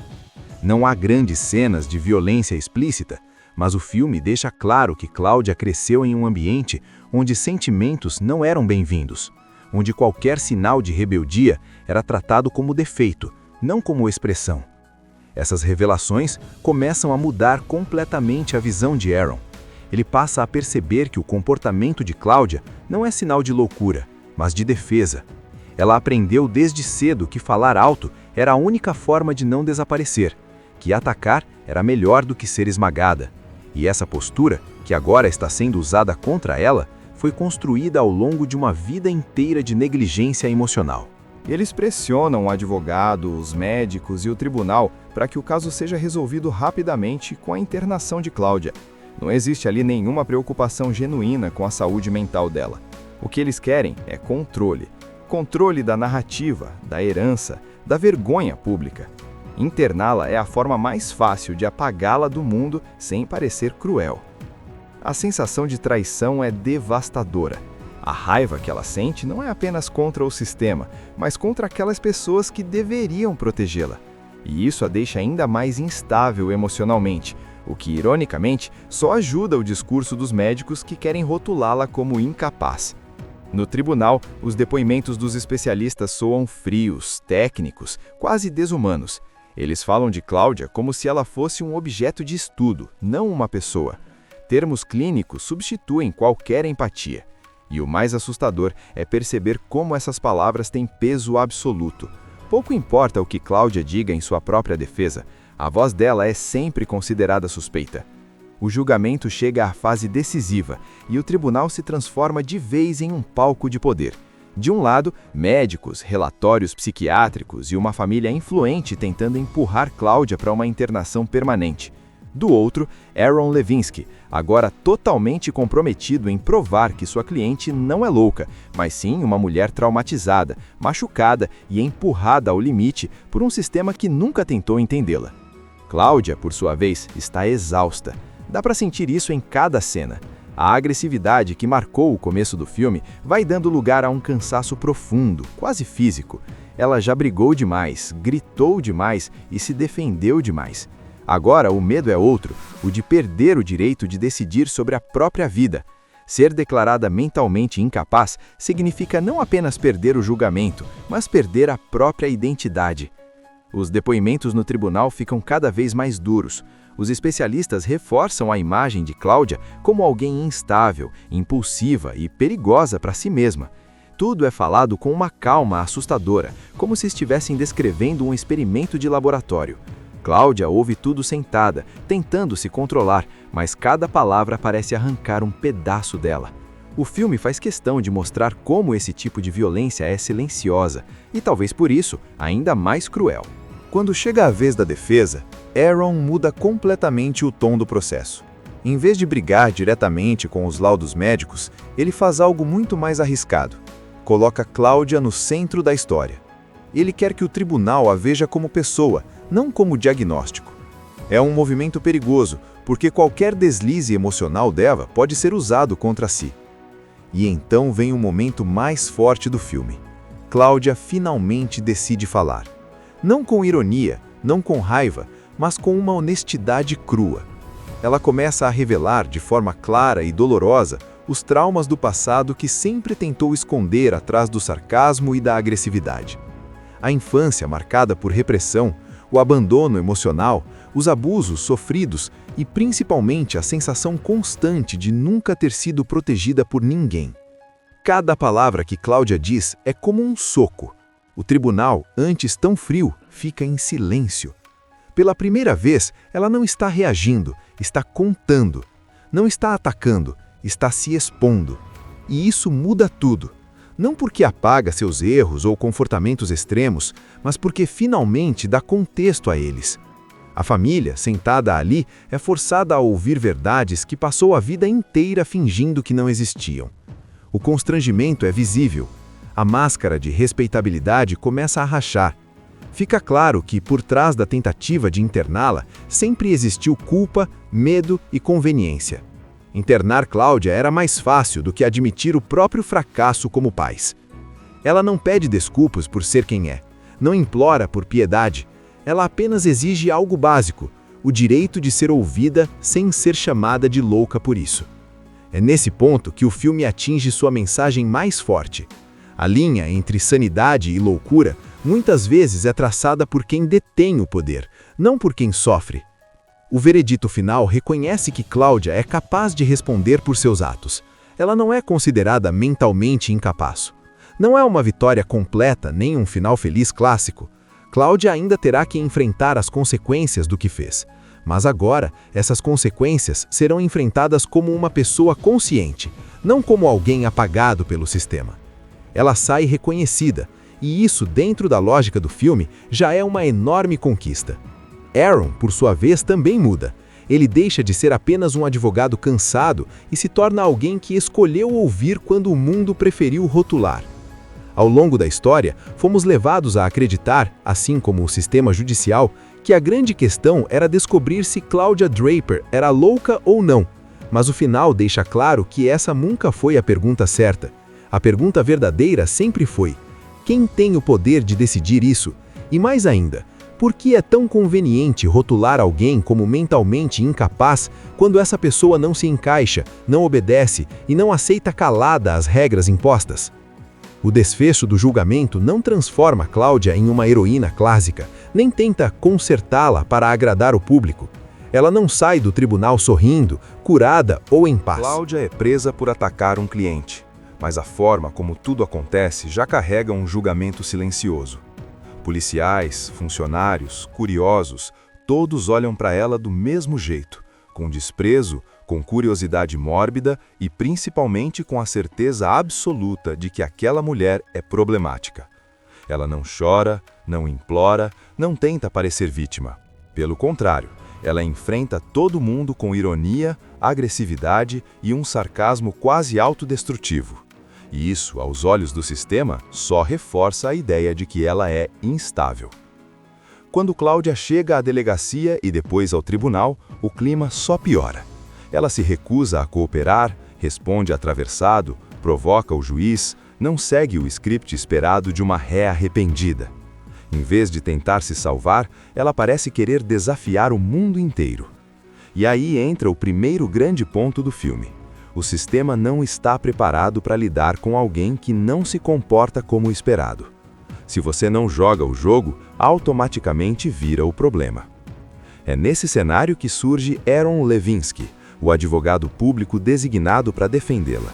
[SPEAKER 3] Não há grandes cenas de violência explícita, mas o filme deixa claro que Cláudia cresceu em um ambiente onde sentimentos não eram bem-vindos, onde qualquer sinal de rebeldia era tratado como defeito, não como expressão. Essas revelações começam a mudar completamente a visão de Aaron. Ele passa a perceber que o comportamento de Cláudia não é sinal de loucura, mas de defesa. Ela aprendeu desde cedo que falar alto era a única forma de não desaparecer, que atacar era melhor do que ser esmagada. E essa postura, que agora está sendo usada contra ela, foi construída ao longo de uma vida inteira de negligência emocional.
[SPEAKER 4] Eles pressionam o advogado, os médicos e o tribunal para que o caso seja resolvido rapidamente com a internação de Cláudia. Não existe ali nenhuma preocupação genuína com a saúde mental dela. O que eles querem é controle. Controle da narrativa, da herança, da vergonha pública. Interná-la é a forma mais fácil de apagá-la do mundo sem parecer cruel. A sensação de traição é devastadora. A raiva que ela sente não é apenas contra o sistema, mas contra aquelas pessoas que deveriam protegê-la. E isso a deixa ainda mais instável emocionalmente, o que, ironicamente, só ajuda o discurso dos médicos que querem rotulá-la como incapaz. No tribunal, os depoimentos dos especialistas soam frios, técnicos, quase desumanos. Eles falam de Cláudia como se ela fosse um objeto de estudo, não uma pessoa. Termos clínicos substituem qualquer empatia. E o mais assustador é perceber como essas palavras têm peso absoluto. Pouco importa o que Cláudia diga em sua própria defesa, a voz dela é sempre considerada suspeita. O julgamento chega à fase decisiva e o tribunal se transforma de vez em um palco de poder. De um lado, médicos, relatórios psiquiátricos e uma família influente tentando empurrar Cláudia para uma internação permanente. Do outro, Aaron Levinsky, agora totalmente comprometido em provar que sua cliente não é louca, mas sim uma mulher traumatizada, machucada e empurrada ao limite por um sistema que nunca tentou entendê-la. Cláudia, por sua vez, está exausta. Dá para sentir isso em cada cena. A agressividade que marcou o começo do filme vai dando lugar a um cansaço profundo, quase físico. Ela já brigou demais, gritou demais e se defendeu demais. Agora o medo é outro, o de perder o direito de decidir sobre a própria vida. Ser declarada mentalmente incapaz significa não apenas perder o julgamento, mas perder a própria identidade. Os depoimentos no tribunal ficam cada vez mais duros. Os especialistas reforçam a imagem de Cláudia como alguém instável, impulsiva e perigosa para si mesma. Tudo é falado com uma calma assustadora, como se estivessem descrevendo um experimento de laboratório. Cláudia ouve tudo sentada, tentando se controlar, mas cada palavra parece arrancar um pedaço dela. O filme faz questão de mostrar como esse tipo de violência é silenciosa e, talvez por isso, ainda mais cruel.
[SPEAKER 3] Quando chega a vez da defesa, Aaron muda completamente o tom do processo. Em vez de brigar diretamente com os laudos médicos, ele faz algo muito mais arriscado. Coloca Cláudia no centro da história. Ele quer que o tribunal a veja como pessoa, não como diagnóstico. É um movimento perigoso, porque qualquer deslize emocional dela pode ser usado contra si. E então vem o momento mais forte do filme. Cláudia finalmente decide falar. Não com ironia, não com raiva, mas com uma honestidade crua. Ela começa a revelar de forma clara e dolorosa os traumas do passado que sempre tentou esconder atrás do sarcasmo e da agressividade. A infância marcada por repressão, o abandono emocional, os abusos sofridos e principalmente a sensação constante de nunca ter sido protegida por ninguém. Cada palavra que Cláudia diz é como um soco. O tribunal, antes tão frio, fica em silêncio. Pela primeira vez, ela não está reagindo, está contando. Não está atacando, está se expondo. E isso muda tudo. Não porque apaga seus erros ou comportamentos extremos, mas porque finalmente dá contexto a eles. A família, sentada ali, é forçada a ouvir verdades que passou a vida inteira fingindo que não existiam. O constrangimento é visível. A máscara de respeitabilidade começa a rachar. Fica claro que, por trás da tentativa de interná-la, sempre existiu culpa, medo e conveniência. Internar Cláudia era mais fácil do que admitir o próprio fracasso como pais. Ela não pede desculpas por ser quem é, não implora por piedade, ela apenas exige algo básico, o direito de ser ouvida sem ser chamada de louca por isso. É nesse ponto que o filme atinge sua mensagem mais forte. A linha entre sanidade e loucura muitas vezes é traçada por quem detém o poder, não por quem sofre. O veredito final reconhece que Cláudia é capaz de responder por seus atos. Ela não é considerada mentalmente incapaz. Não é uma vitória completa nem um final feliz clássico. Cláudia ainda terá que enfrentar as consequências do que fez. Mas agora, essas consequências serão enfrentadas como uma pessoa consciente, não como alguém apagado pelo sistema. Ela sai reconhecida, e isso, dentro da lógica do filme, já é uma enorme conquista. Aaron, por sua vez, também muda. Ele deixa de ser apenas um advogado cansado e se torna alguém que escolheu ouvir quando o mundo preferiu rotular. Ao longo da história, fomos levados a acreditar, assim como o sistema judicial, que a grande questão era descobrir se Cláudia Draper era louca ou não.
[SPEAKER 5] Mas o final deixa claro que essa nunca foi a pergunta certa. A pergunta verdadeira sempre foi: quem tem o poder de decidir isso? E mais ainda, por que é tão conveniente rotular alguém como mentalmente incapaz quando essa pessoa não se encaixa, não obedece e não aceita calada as regras impostas? O desfecho do julgamento não transforma Cláudia em uma heroína clássica, nem tenta consertá-la para agradar o público. Ela não sai do tribunal sorrindo, curada ou em paz.
[SPEAKER 2] Cláudia é presa por atacar um cliente, mas a forma como tudo acontece já carrega um julgamento silencioso. Policiais, funcionários, curiosos, todos olham para ela do mesmo jeito, com desprezo, com curiosidade mórbida e principalmente com a certeza absoluta de que aquela mulher é problemática. Ela não chora, não implora, não tenta parecer vítima. Pelo contrário, ela enfrenta todo mundo com ironia, agressividade e um sarcasmo quase autodestrutivo. E isso, aos olhos do sistema, só reforça a ideia de que ela é instável. Quando Cláudia chega à delegacia e depois ao tribunal, o clima só piora. Ela se recusa a cooperar, responde atravessado, provoca o juiz, não segue o script esperado de uma ré arrependida. Em vez de tentar se salvar, ela parece querer desafiar o mundo inteiro. E aí entra o primeiro grande ponto do filme. O sistema não está preparado para lidar com alguém que não se comporta como esperado. Se você não joga o jogo, automaticamente vira o problema. É nesse cenário que surge Aaron Levinsky, o advogado público designado para defendê-la.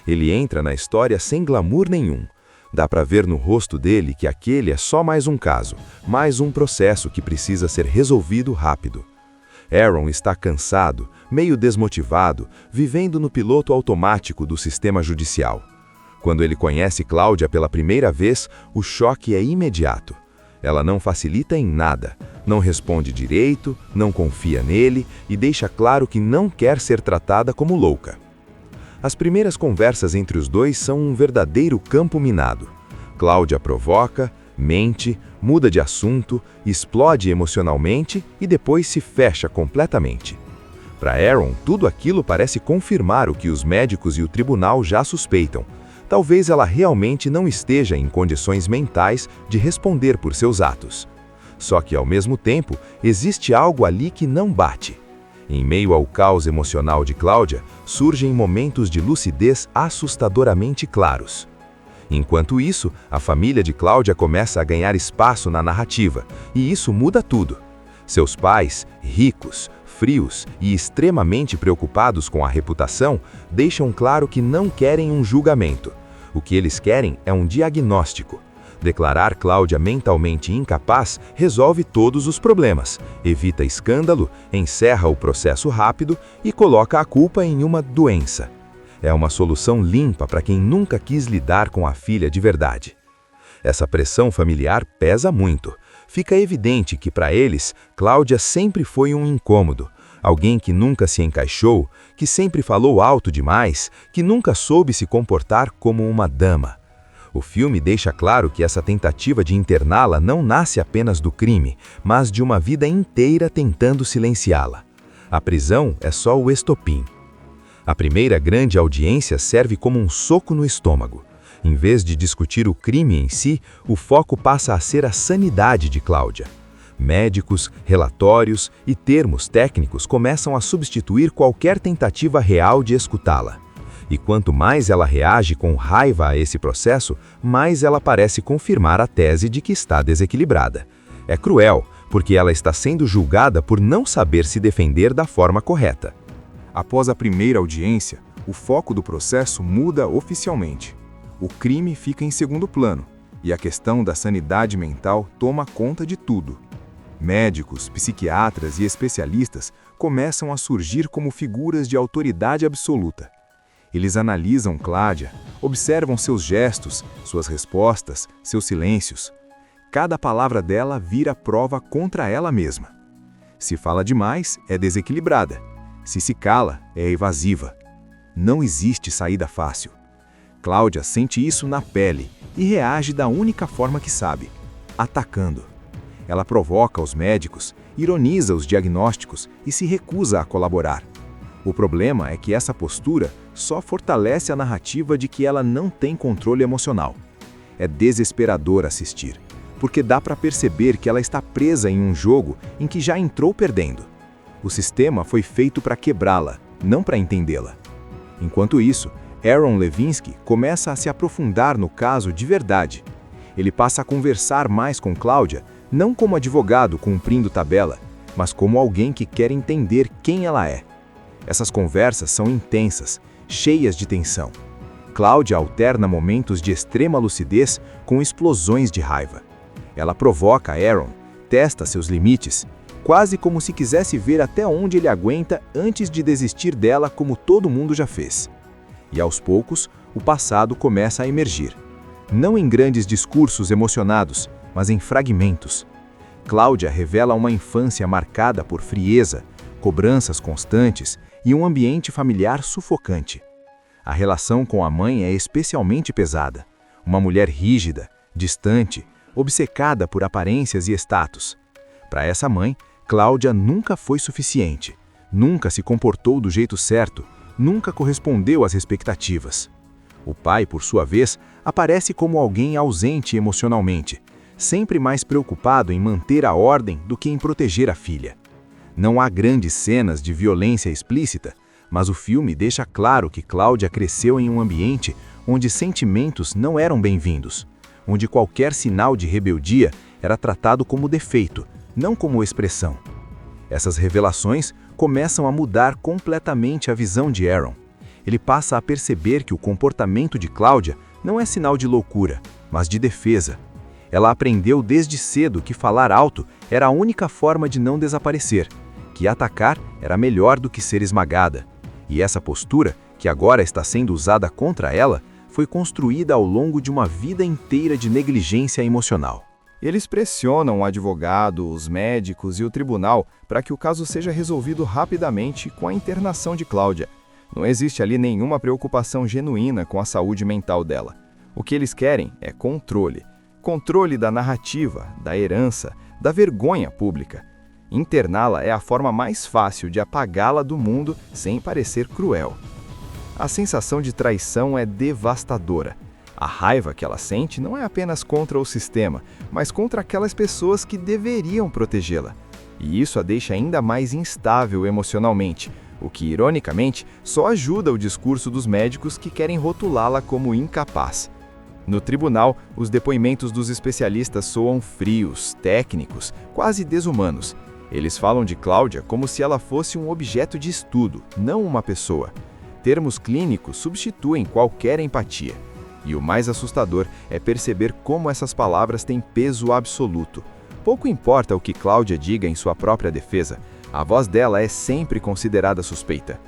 [SPEAKER 2] Ele entra na história sem glamour nenhum. Dá para ver no rosto dele que aquele é só mais um caso, mais um processo que precisa ser resolvido rápido. Aaron está cansado, meio desmotivado, vivendo no piloto automático do sistema judicial. Quando ele conhece Cláudia pela primeira vez, o choque é imediato. Ela não facilita em nada, não responde direito, não confia nele e deixa claro que não quer ser tratada como louca. As primeiras conversas entre os dois são um verdadeiro campo minado. Cláudia provoca, mente, muda de assunto, explode emocionalmente e depois se fecha completamente. Para Aaron, tudo aquilo parece confirmar o que os médicos e o tribunal já suspeitam. Talvez ela realmente não esteja em condições mentais de responder por seus atos. Só que, ao mesmo tempo, existe algo ali que não bate. Em meio ao caos emocional de Cláudia, surgem momentos de lucidez assustadoramente claros. Enquanto isso, a família de Cláudia começa a ganhar espaço na narrativa, e isso muda tudo. Seus pais, ricos, frios e extremamente preocupados com a reputação, deixam claro que não querem um julgamento. O que eles querem é um diagnóstico. Declarar Cláudia mentalmente incapaz resolve todos os problemas, evita escândalo, encerra o processo rápido e coloca a culpa em uma doença. É uma solução limpa para quem nunca quis lidar com a filha de verdade. Essa pressão familiar pesa muito. Fica evidente que, para eles, Cláudia sempre foi um incômodo, alguém que nunca se encaixou, que sempre falou alto demais, que nunca soube se comportar como uma dama. O filme deixa claro que essa tentativa de interná-la não nasce apenas do crime, mas de uma vida inteira tentando silenciá-la. A prisão é só o estopim. A primeira grande audiência serve como um soco no estômago. Em vez de discutir o crime em si, o foco passa a ser a sanidade de Cláudia. Médicos, relatórios e termos técnicos começam a substituir qualquer tentativa real de escutá-la. E quanto mais ela reage com raiva a esse processo, mais ela parece confirmar a tese de que está desequilibrada. É cruel, porque ela está sendo julgada por não saber se defender da forma correta.
[SPEAKER 3] Após a primeira audiência, o foco do processo muda oficialmente. O crime fica em segundo plano, e a questão da sanidade mental toma conta de tudo. Médicos, psiquiatras e especialistas começam a surgir como figuras de autoridade absoluta. Eles analisam Cláudia, observam seus gestos, suas respostas, seus silêncios. Cada palavra dela vira prova contra ela mesma. Se fala demais, é desequilibrada. Se cala, é evasiva. Não existe saída fácil. Cláudia sente isso na pele e reage da única forma que sabe, atacando. Ela provoca os médicos, ironiza os diagnósticos e se recusa a colaborar. O problema é que essa postura só fortalece a narrativa de que ela não tem controle emocional. É desesperador assistir, porque dá para perceber que ela está presa em um jogo em que já entrou perdendo. O sistema foi feito para quebrá-la, não para entendê-la. Enquanto isso, Aaron Levinsky começa a se aprofundar no caso de verdade. Ele passa a conversar mais com Cláudia, não como advogado cumprindo tabela, mas como alguém que quer entender quem ela é. Essas conversas são intensas, cheias de tensão. Cláudia alterna momentos de extrema lucidez com explosões de raiva. Ela provoca Aaron, testa seus limites, quase como se quisesse ver até onde ele aguenta antes de desistir dela como todo mundo já fez. E aos poucos, o passado começa a emergir. Não em grandes discursos emocionados, mas em fragmentos. Cláudia revela uma infância marcada por frieza, cobranças constantes e um ambiente familiar sufocante. A relação com a mãe é especialmente pesada. Uma mulher rígida, distante, obcecada por aparências e status. Para essa mãe, Cláudia nunca foi suficiente, nunca se comportou do jeito certo, nunca correspondeu às expectativas. O pai, por sua vez, aparece como alguém ausente emocionalmente, sempre mais preocupado em manter a ordem do que em proteger a filha. Não há grandes cenas de violência explícita, mas o filme deixa claro que Cláudia cresceu em um ambiente onde sentimentos não eram bem-vindos, onde qualquer sinal de rebeldia era tratado como defeito, não como expressão. Essas revelações começam a mudar completamente a visão de Aaron. Ele passa a perceber que o comportamento de Cláudia não é sinal de loucura, mas de defesa. Ela aprendeu desde cedo que falar alto era a única forma de não desaparecer, que atacar era melhor do que ser esmagada. E essa postura, que agora está sendo usada contra ela, foi construída ao longo de uma vida inteira de negligência emocional.
[SPEAKER 4] Eles pressionam o advogado, os médicos e o tribunal para que o caso seja resolvido rapidamente com a internação de Cláudia. Não existe ali nenhuma preocupação genuína com a saúde mental dela. O que eles querem é controle. Controle da narrativa, da herança, da vergonha pública. Interná-la é a forma mais fácil de apagá-la do mundo sem parecer cruel. A sensação de traição é devastadora. A raiva que ela sente não é apenas contra o sistema, mas contra aquelas pessoas que deveriam protegê-la. E isso a deixa ainda mais instável emocionalmente, o que, ironicamente, só ajuda o discurso dos médicos que querem rotulá-la como incapaz. No tribunal, os depoimentos dos especialistas soam frios, técnicos, quase desumanos. Eles falam de Cláudia como se ela fosse um objeto de estudo, não uma pessoa. Termos clínicos substituem qualquer empatia. E o mais assustador é perceber como essas palavras têm peso absoluto. Pouco importa o que Cláudia diga em sua própria defesa, a voz dela é sempre considerada suspeita.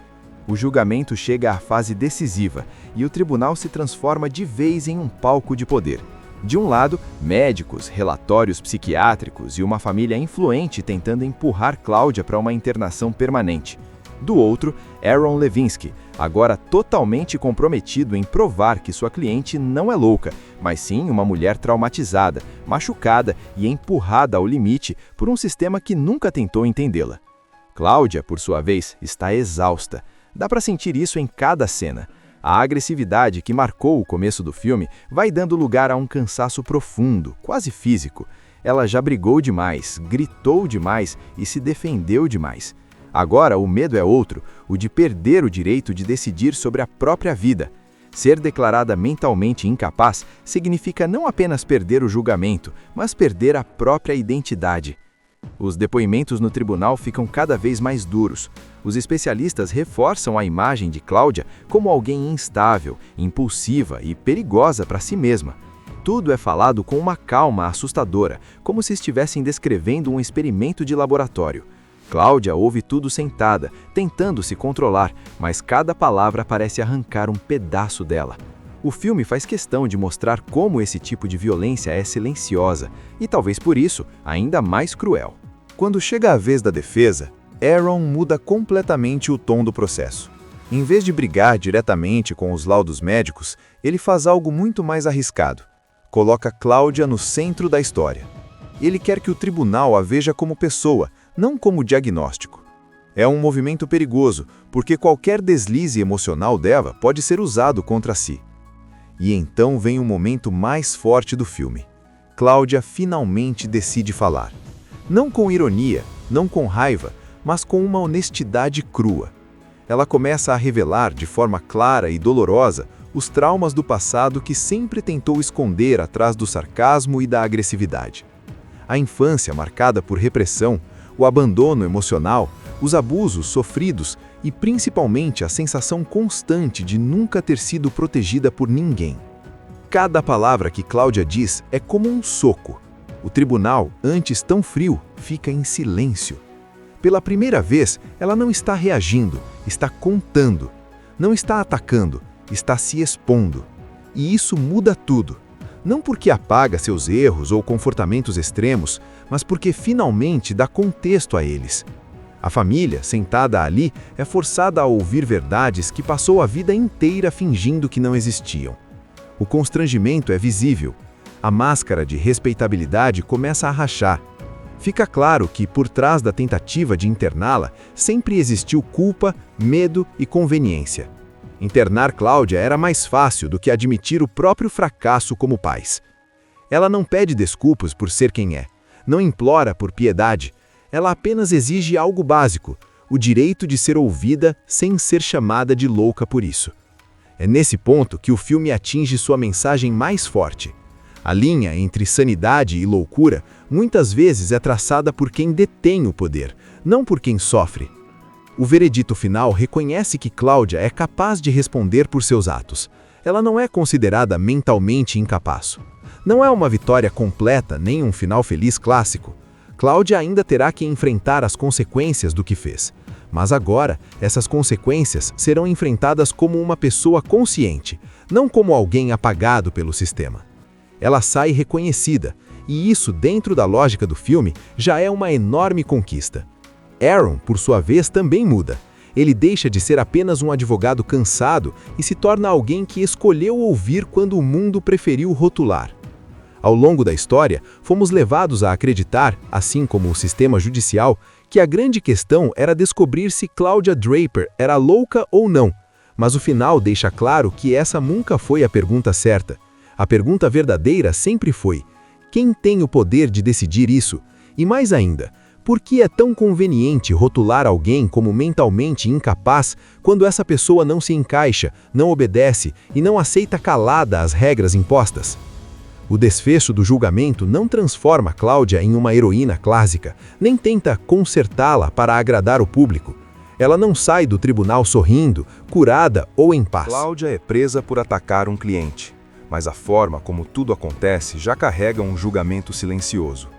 [SPEAKER 4] O julgamento chega à fase decisiva e o tribunal se transforma de vez em um palco de poder. De um lado, médicos, relatórios psiquiátricos e uma família influente tentando empurrar Cláudia para uma internação permanente. Do outro, Aaron Levinsky, agora totalmente comprometido em provar que sua cliente não é louca, mas sim uma mulher traumatizada, machucada e empurrada ao limite por um sistema que nunca tentou entendê-la. Cláudia, por sua vez, está exausta. Dá para sentir isso em cada cena. A agressividade que marcou o começo do filme vai dando lugar a um cansaço profundo, quase físico. Ela já brigou demais, gritou demais e se defendeu demais. Agora o medo é outro, o de perder o direito de decidir sobre a própria vida. Ser declarada mentalmente incapaz significa não apenas perder o julgamento, mas perder a própria identidade. Os depoimentos no tribunal ficam cada vez mais duros. Os especialistas reforçam a imagem de Cláudia como alguém instável, impulsiva e perigosa para si mesma. Tudo é falado com uma calma assustadora, como se estivessem descrevendo um experimento de laboratório. Cláudia ouve tudo sentada, tentando se controlar, mas cada palavra parece arrancar um pedaço dela. O filme faz questão de mostrar como esse tipo de violência é silenciosa e, talvez por isso, ainda mais cruel.
[SPEAKER 3] Quando chega a vez da defesa, Aaron muda completamente o tom do processo. Em vez de brigar diretamente com os laudos médicos, ele faz algo muito mais arriscado. Coloca Cláudia no centro da história. Ele quer que o tribunal a veja como pessoa, não como diagnóstico. É um movimento perigoso, porque qualquer deslize emocional dela pode ser usado contra si. E então vem o momento mais forte do filme. Cláudia finalmente decide falar. Não com ironia, não com raiva, mas com uma honestidade crua. Ela começa a revelar de forma clara e dolorosa os traumas do passado que sempre tentou esconder atrás do sarcasmo e da agressividade. A infância marcada por repressão, o abandono emocional, os abusos sofridos e principalmente a sensação constante de nunca ter sido protegida por ninguém. Cada palavra que Cláudia diz é como um soco. O tribunal, antes tão frio, fica em silêncio. Pela primeira vez, ela não está reagindo, está contando. Não está atacando, está se expondo. E isso muda tudo. Não porque apaga seus erros ou comportamentos extremos, mas porque finalmente dá contexto a eles. A família, sentada ali, é forçada a ouvir verdades que passou a vida inteira fingindo que não existiam. O constrangimento é visível. A máscara de respeitabilidade começa a rachar. Fica claro que, por trás da tentativa de interná-la, sempre existiu culpa, medo e conveniência. Internar Cláudia era mais fácil do que admitir o próprio fracasso como pais. Ela não pede desculpas por ser quem é, não implora por piedade. Ela apenas exige algo básico, o direito de ser ouvida sem ser chamada de louca por isso. É nesse ponto que o filme atinge sua mensagem mais forte. A linha entre sanidade e loucura muitas vezes é traçada por quem detém o poder, não por quem sofre. O veredito final reconhece que Cláudia é capaz de responder por seus atos. Ela não é considerada mentalmente incapaz. Não é uma vitória completa nem um final feliz clássico. Cláudia ainda terá que enfrentar as consequências do que fez. Mas agora, essas consequências serão enfrentadas como uma pessoa consciente, não como alguém apagado pelo sistema. Ela sai reconhecida, e isso, dentro da lógica do filme, já é uma enorme conquista. Aaron, por sua vez, também muda. Ele deixa de ser apenas um advogado cansado e se torna alguém que escolheu ouvir quando o mundo preferiu rotular. Ao longo da história, fomos levados a acreditar, assim como o sistema judicial, que a grande questão era descobrir se Cláudia Draper era louca ou não. Mas o final deixa claro que essa nunca foi a pergunta certa. A pergunta verdadeira sempre foi: quem tem o poder de decidir isso? E mais ainda, por que é tão conveniente rotular alguém como mentalmente incapaz quando essa pessoa não se encaixa, não obedece e não aceita calada as regras impostas? O desfecho do julgamento não transforma Cláudia em uma heroína clássica, nem tenta consertá-la para agradar o público. Ela não sai do tribunal sorrindo, curada ou em paz.
[SPEAKER 2] Cláudia é presa por atacar um cliente, mas a forma como tudo acontece já carrega um julgamento silencioso.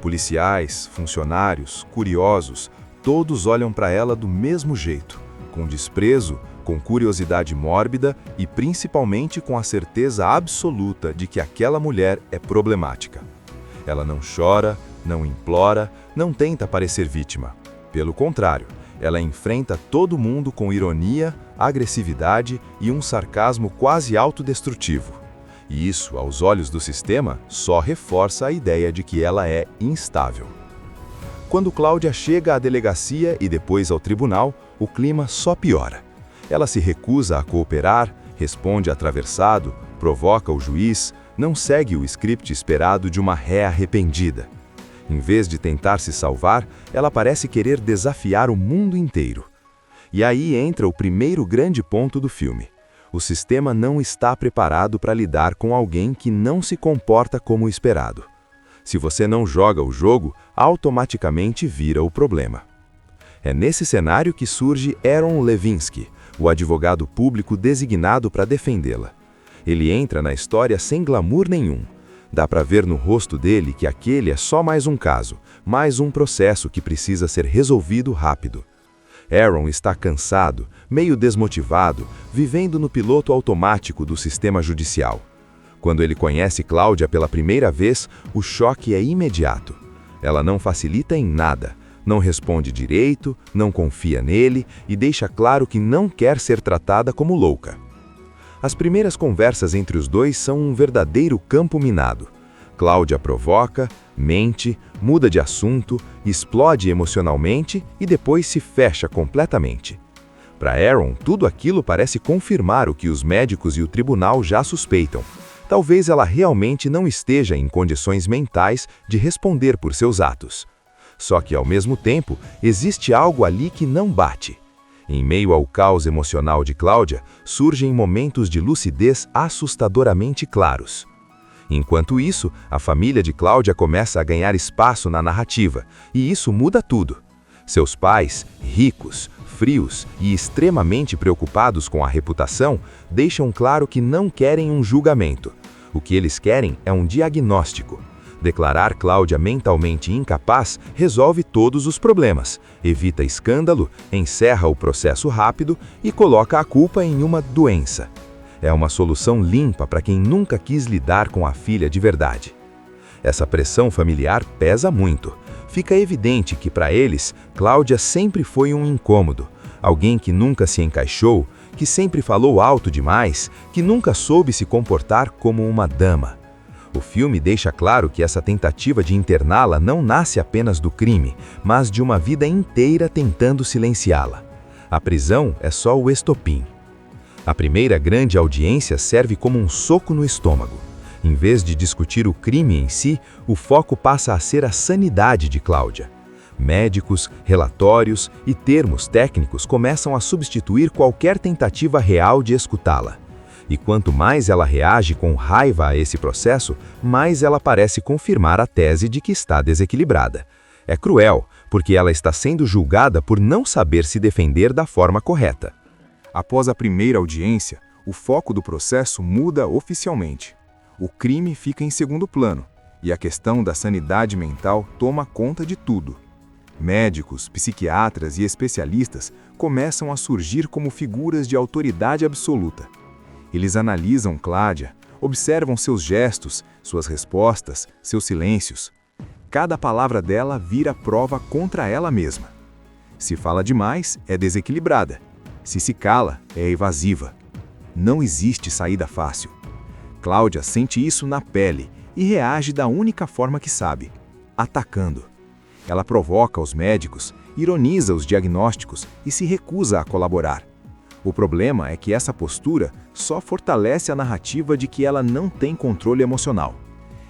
[SPEAKER 2] Policiais, funcionários, curiosos, todos olham para ela do mesmo jeito, com desprezo, com curiosidade mórbida e principalmente com a certeza absoluta de que aquela mulher é problemática. Ela não chora, não implora, não tenta parecer vítima. Pelo contrário, ela enfrenta todo mundo com ironia, agressividade e um sarcasmo quase autodestrutivo. E isso, aos olhos do sistema, só reforça a ideia de que ela é instável. Quando Cláudia chega à delegacia e depois ao tribunal, o clima só piora. Ela se recusa a cooperar, responde atravessado, provoca o juiz, não segue o script esperado de uma ré arrependida. Em vez de tentar se salvar, ela parece querer desafiar o mundo inteiro. E aí entra o primeiro grande ponto do filme. O sistema não está preparado para lidar com alguém que não se comporta como esperado. Se você não joga o jogo, automaticamente vira o problema. É nesse cenário que surge Aaron Levinsky, o advogado público designado para defendê-la. Ele entra na história sem glamour nenhum. Dá para ver no rosto dele que aquele é só mais um caso, mais um processo que precisa ser resolvido rápido. Aaron está cansado, meio desmotivado, vivendo no piloto automático do sistema judicial. Quando ele conhece Cláudia pela primeira vez, o choque é imediato. Ela não facilita em nada, não responde direito, não confia nele e deixa claro que não quer ser tratada como louca. As primeiras conversas entre os dois são um verdadeiro campo minado. Cláudia provoca, mente, muda de assunto, explode emocionalmente e depois se fecha completamente. Para Aaron, tudo aquilo parece confirmar o que os médicos e o tribunal já suspeitam. Talvez ela realmente não esteja em condições mentais de responder por seus atos. Só que, ao mesmo tempo, existe algo ali que não bate. Em meio ao caos emocional de Cláudia, surgem momentos de lucidez assustadoramente claros. Enquanto isso, a família de Cláudia começa a ganhar espaço na narrativa, e isso muda tudo. Seus pais, ricos, frios e extremamente preocupados com a reputação, deixam claro que não querem um julgamento. O que eles querem é um diagnóstico. Declarar Cláudia mentalmente incapaz resolve todos os problemas, evita escândalo, encerra o processo rápido e coloca a culpa em uma doença. É uma solução limpa para quem nunca quis lidar com a filha de verdade. Essa pressão familiar pesa muito. Fica evidente que, para eles, Cláudia sempre foi um incômodo, alguém que nunca se encaixou, que sempre falou alto demais, que nunca soube se comportar como uma dama. O filme deixa claro que essa tentativa de interná-la não nasce apenas do crime, mas de uma vida inteira tentando silenciá-la. A prisão é só o estopim. A primeira grande audiência serve como um soco no estômago. Em vez de discutir o crime em si, o foco passa a ser a sanidade de Cláudia. Médicos, relatórios e termos técnicos começam a substituir qualquer tentativa real de escutá-la. E quanto mais ela reage com raiva a esse processo, mais ela parece confirmar a tese de que está desequilibrada. É cruel, porque ela está sendo julgada por não saber se defender da forma correta.
[SPEAKER 3] Após a primeira audiência, o foco do processo muda oficialmente. O crime fica em segundo plano, e a questão da sanidade mental toma conta de tudo. Médicos, psiquiatras e especialistas começam a surgir como figuras de autoridade absoluta. Eles analisam Cláudia, observam seus gestos, suas respostas, seus silêncios. Cada palavra dela vira prova contra ela mesma. Se fala demais, é desequilibrada. Se cala, é evasiva. Não existe saída fácil. Cláudia sente isso na pele e reage da única forma que sabe, atacando. Ela provoca os médicos, ironiza os diagnósticos e se recusa a colaborar. O problema é que essa postura só fortalece a narrativa de que ela não tem controle emocional.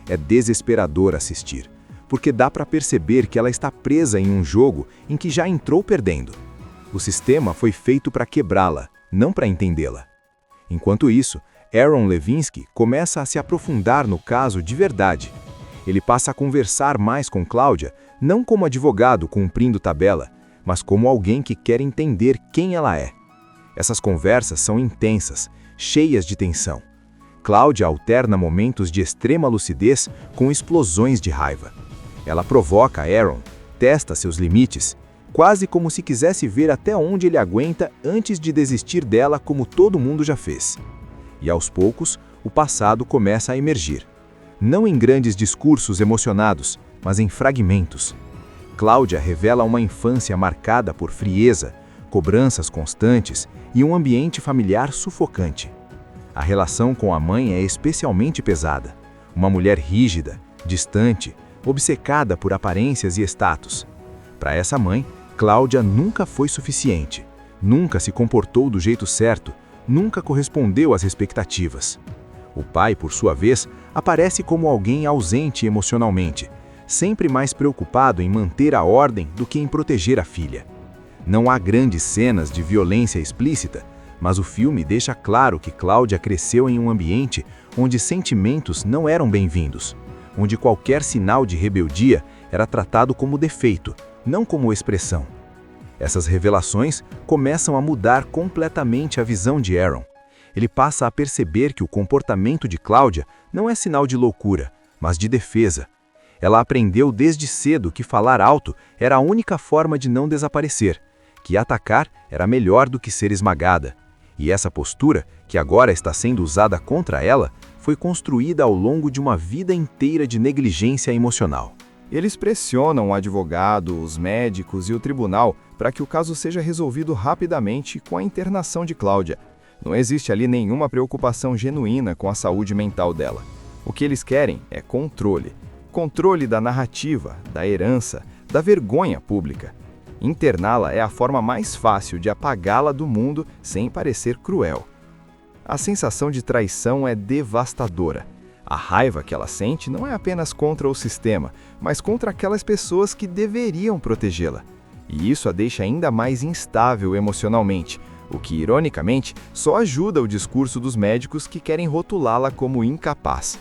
[SPEAKER 3] É desesperador assistir, porque dá para perceber que ela está presa em um jogo em que já entrou perdendo. O sistema foi feito para quebrá-la, não para entendê-la. Enquanto isso, Aaron Levinsky começa a se aprofundar no caso de verdade. Ele passa a conversar mais com Cláudia, não como advogado cumprindo tabela, mas como alguém que quer entender quem ela é. Essas conversas são intensas, cheias de tensão. Cláudia alterna momentos de extrema lucidez com explosões de raiva. Ela provoca Aaron, testa seus limites, quase como se quisesse ver até onde ele aguenta antes de desistir dela como todo mundo já fez. E aos poucos, o passado começa a emergir. Não em grandes discursos emocionados, mas em fragmentos. Cláudia revela uma infância marcada por frieza, cobranças constantes e um ambiente familiar sufocante. A relação com a mãe é especialmente pesada. Uma mulher rígida, distante, obcecada por aparências e status. Para essa mãe, Cláudia nunca foi suficiente, nunca se comportou do jeito certo, nunca correspondeu às expectativas. O pai, por sua vez, aparece como alguém ausente emocionalmente, sempre mais preocupado em manter a ordem do que em proteger a filha. Não há grandes cenas de violência explícita, mas o filme deixa claro que Cláudia cresceu em um ambiente onde sentimentos não eram bem-vindos, onde qualquer sinal de rebeldia era tratado como defeito, não como expressão. Essas revelações começam a mudar completamente a visão de Aaron. Ele passa a perceber que o comportamento de Cláudia não é sinal de loucura, mas de defesa. Ela aprendeu desde cedo que falar alto era a única forma de não desaparecer, que atacar era melhor do que ser esmagada. E essa postura, que agora está sendo usada contra ela, foi construída ao longo de uma vida inteira de negligência emocional. Eles pressionam o advogado, os médicos e o tribunal para que o caso seja resolvido rapidamente com a internação de Cláudia. Não existe ali nenhuma preocupação genuína com a saúde mental dela.
[SPEAKER 4] O que eles querem é controle. Controle da narrativa, da herança, da vergonha pública. Interná-la é a forma mais fácil de apagá-la do mundo sem parecer cruel. A sensação de traição é devastadora. A raiva que ela sente não é apenas contra o sistema, mas contra aquelas pessoas que deveriam protegê-la. E isso a deixa ainda mais instável emocionalmente, o que, ironicamente, só ajuda o discurso dos médicos que querem rotulá-la como incapaz.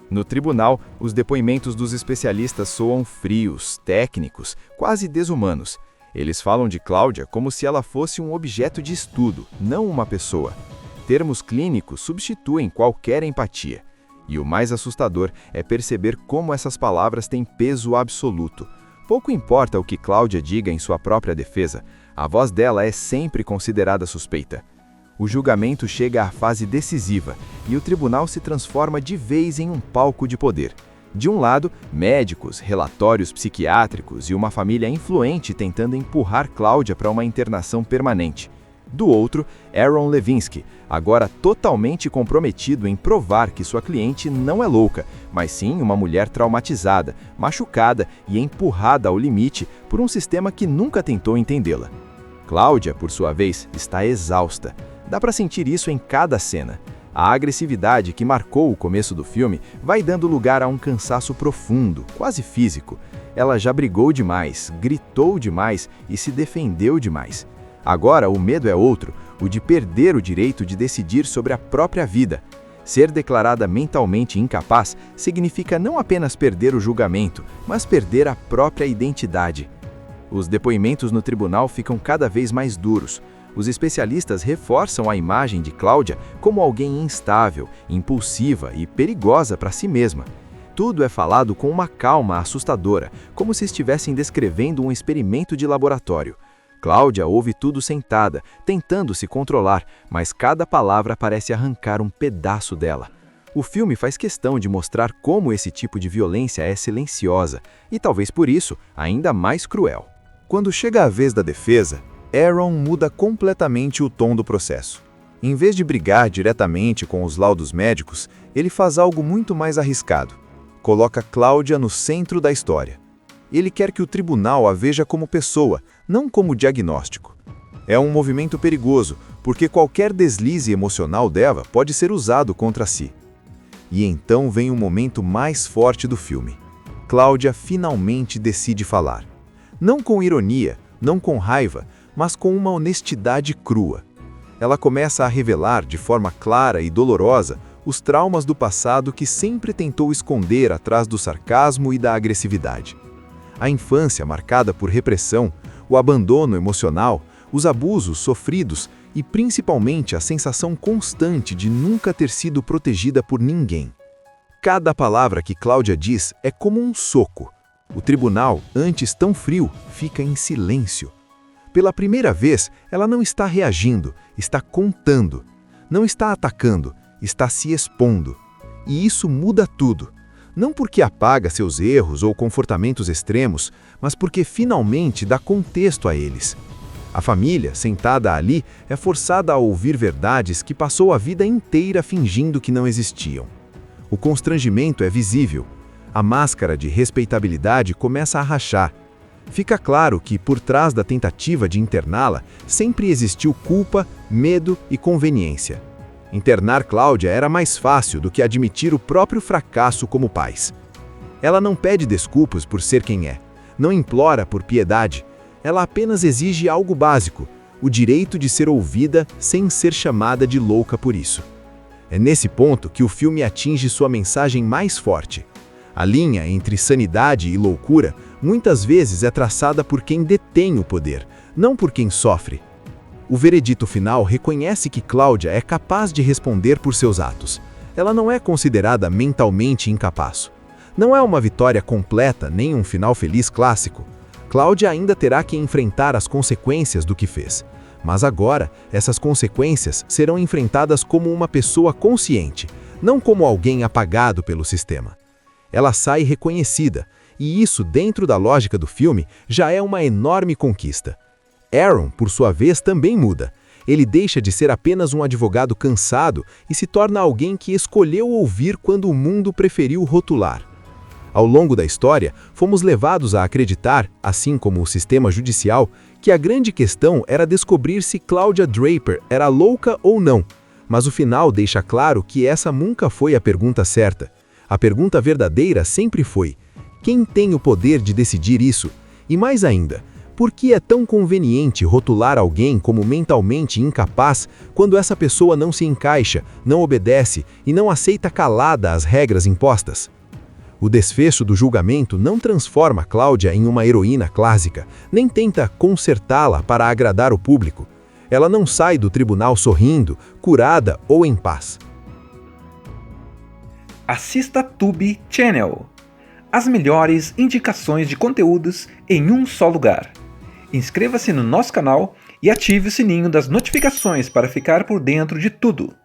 [SPEAKER 4] No tribunal, os depoimentos dos especialistas soam frios, técnicos, quase desumanos. Eles falam de Cláudia como se ela fosse um objeto de estudo, não uma pessoa. Termos clínicos substituem qualquer empatia. E o mais assustador é perceber como essas palavras têm peso absoluto. Pouco importa o que Cláudia diga em sua própria defesa, a voz dela é sempre considerada suspeita. O julgamento chega à fase decisiva e o tribunal se transforma de vez em um palco de poder. De um lado, médicos, relatórios psiquiátricos e uma família influente tentando empurrar Cláudia para uma internação permanente. Do outro, Aaron Levinsky, agora totalmente comprometido em provar que sua cliente não é louca, mas sim uma mulher traumatizada, machucada e empurrada ao limite por um sistema que nunca tentou entendê-la. Cláudia, por sua vez, está exausta. Dá para sentir isso em cada cena. A agressividade que marcou o começo do filme vai dando lugar a um cansaço profundo, quase físico. Ela já brigou demais, gritou demais e se defendeu demais. Agora, o medo é outro, o de perder o direito de decidir sobre a própria vida. Ser declarada mentalmente incapaz significa não apenas perder o julgamento, mas perder a própria identidade. Os depoimentos no tribunal ficam cada vez mais duros. Os especialistas reforçam a imagem de Cláudia como alguém instável, impulsiva e perigosa para si mesma. Tudo é falado com uma calma assustadora, como se estivessem descrevendo um experimento de laboratório. Cláudia ouve tudo sentada, tentando se controlar, mas cada palavra parece arrancar um pedaço dela. O filme faz questão de mostrar como esse tipo de violência é silenciosa e, talvez por isso, ainda mais cruel.
[SPEAKER 3] Quando chega a vez da defesa, Aaron muda completamente o tom do processo. Em vez de brigar diretamente com os laudos médicos, ele faz algo muito mais arriscado. Coloca Cláudia no centro da história. Ele quer que o tribunal a veja como pessoa, não como diagnóstico. É um movimento perigoso, porque qualquer deslize emocional dela pode ser usado contra si. E então vem o momento mais forte do filme. Cláudia finalmente decide falar. Não com ironia, não com raiva, mas com uma honestidade crua. Ela começa a revelar de forma clara e dolorosa os traumas do passado que sempre tentou esconder atrás do sarcasmo e da agressividade. A infância marcada por repressão, o abandono emocional, os abusos sofridos e principalmente a sensação constante de nunca ter sido protegida por ninguém. Cada palavra que Cláudia diz é como um soco. O tribunal, antes tão frio, fica em silêncio. Pela primeira vez, ela não está reagindo, está contando. Não está atacando, está se expondo. E isso muda tudo. Não porque apaga seus erros ou comportamentos extremos, mas porque finalmente dá contexto a eles. A família, sentada ali, é forçada a ouvir verdades que passou a vida inteira fingindo que não existiam. O constrangimento é visível. A máscara de respeitabilidade começa a rachar. Fica claro que, por trás da tentativa de interná-la, sempre existiu culpa, medo e conveniência. Internar Cláudia era mais fácil do que admitir o próprio fracasso como pais. Ela não pede desculpas por ser quem é, não implora por piedade. Ela apenas exige algo básico, o direito de ser ouvida sem ser chamada de louca por isso. É nesse ponto que o filme atinge sua mensagem mais forte. A linha entre sanidade e loucura muitas vezes é traçada por quem detém o poder, não por quem sofre. O veredito final reconhece que Cláudia é capaz de responder por seus atos. Ela não é considerada mentalmente incapaz. Não é uma vitória completa nem um final feliz clássico. Cláudia ainda terá que enfrentar as consequências do que fez. Mas agora, essas consequências serão enfrentadas como uma pessoa consciente, não como alguém apagado pelo sistema. Ela sai reconhecida, e isso, dentro da lógica do filme, já é uma enorme conquista. Aaron, por sua vez, também muda.
[SPEAKER 5] Ele deixa de ser apenas um advogado cansado e se torna alguém que escolheu ouvir quando o mundo preferiu rotular. Ao longo da história, fomos levados a acreditar, assim como o sistema judicial, que a grande questão era descobrir se Claudia Draper era louca ou não. Mas o final deixa claro que essa nunca foi a pergunta certa. A pergunta verdadeira sempre foi: quem tem o poder de decidir isso? E mais ainda, por que é tão conveniente rotular alguém como mentalmente incapaz quando essa pessoa não se encaixa, não obedece e não aceita calada as regras impostas? O desfecho do julgamento não transforma Cláudia em uma heroína clássica, nem tenta consertá-la para agradar o público. Ela não sai do tribunal sorrindo, curada ou em paz.
[SPEAKER 1] Assista Tube Channel. As melhores indicações de conteúdos em um só lugar. Inscreva-se no nosso canal e ative o sininho das notificações para ficar por dentro de tudo.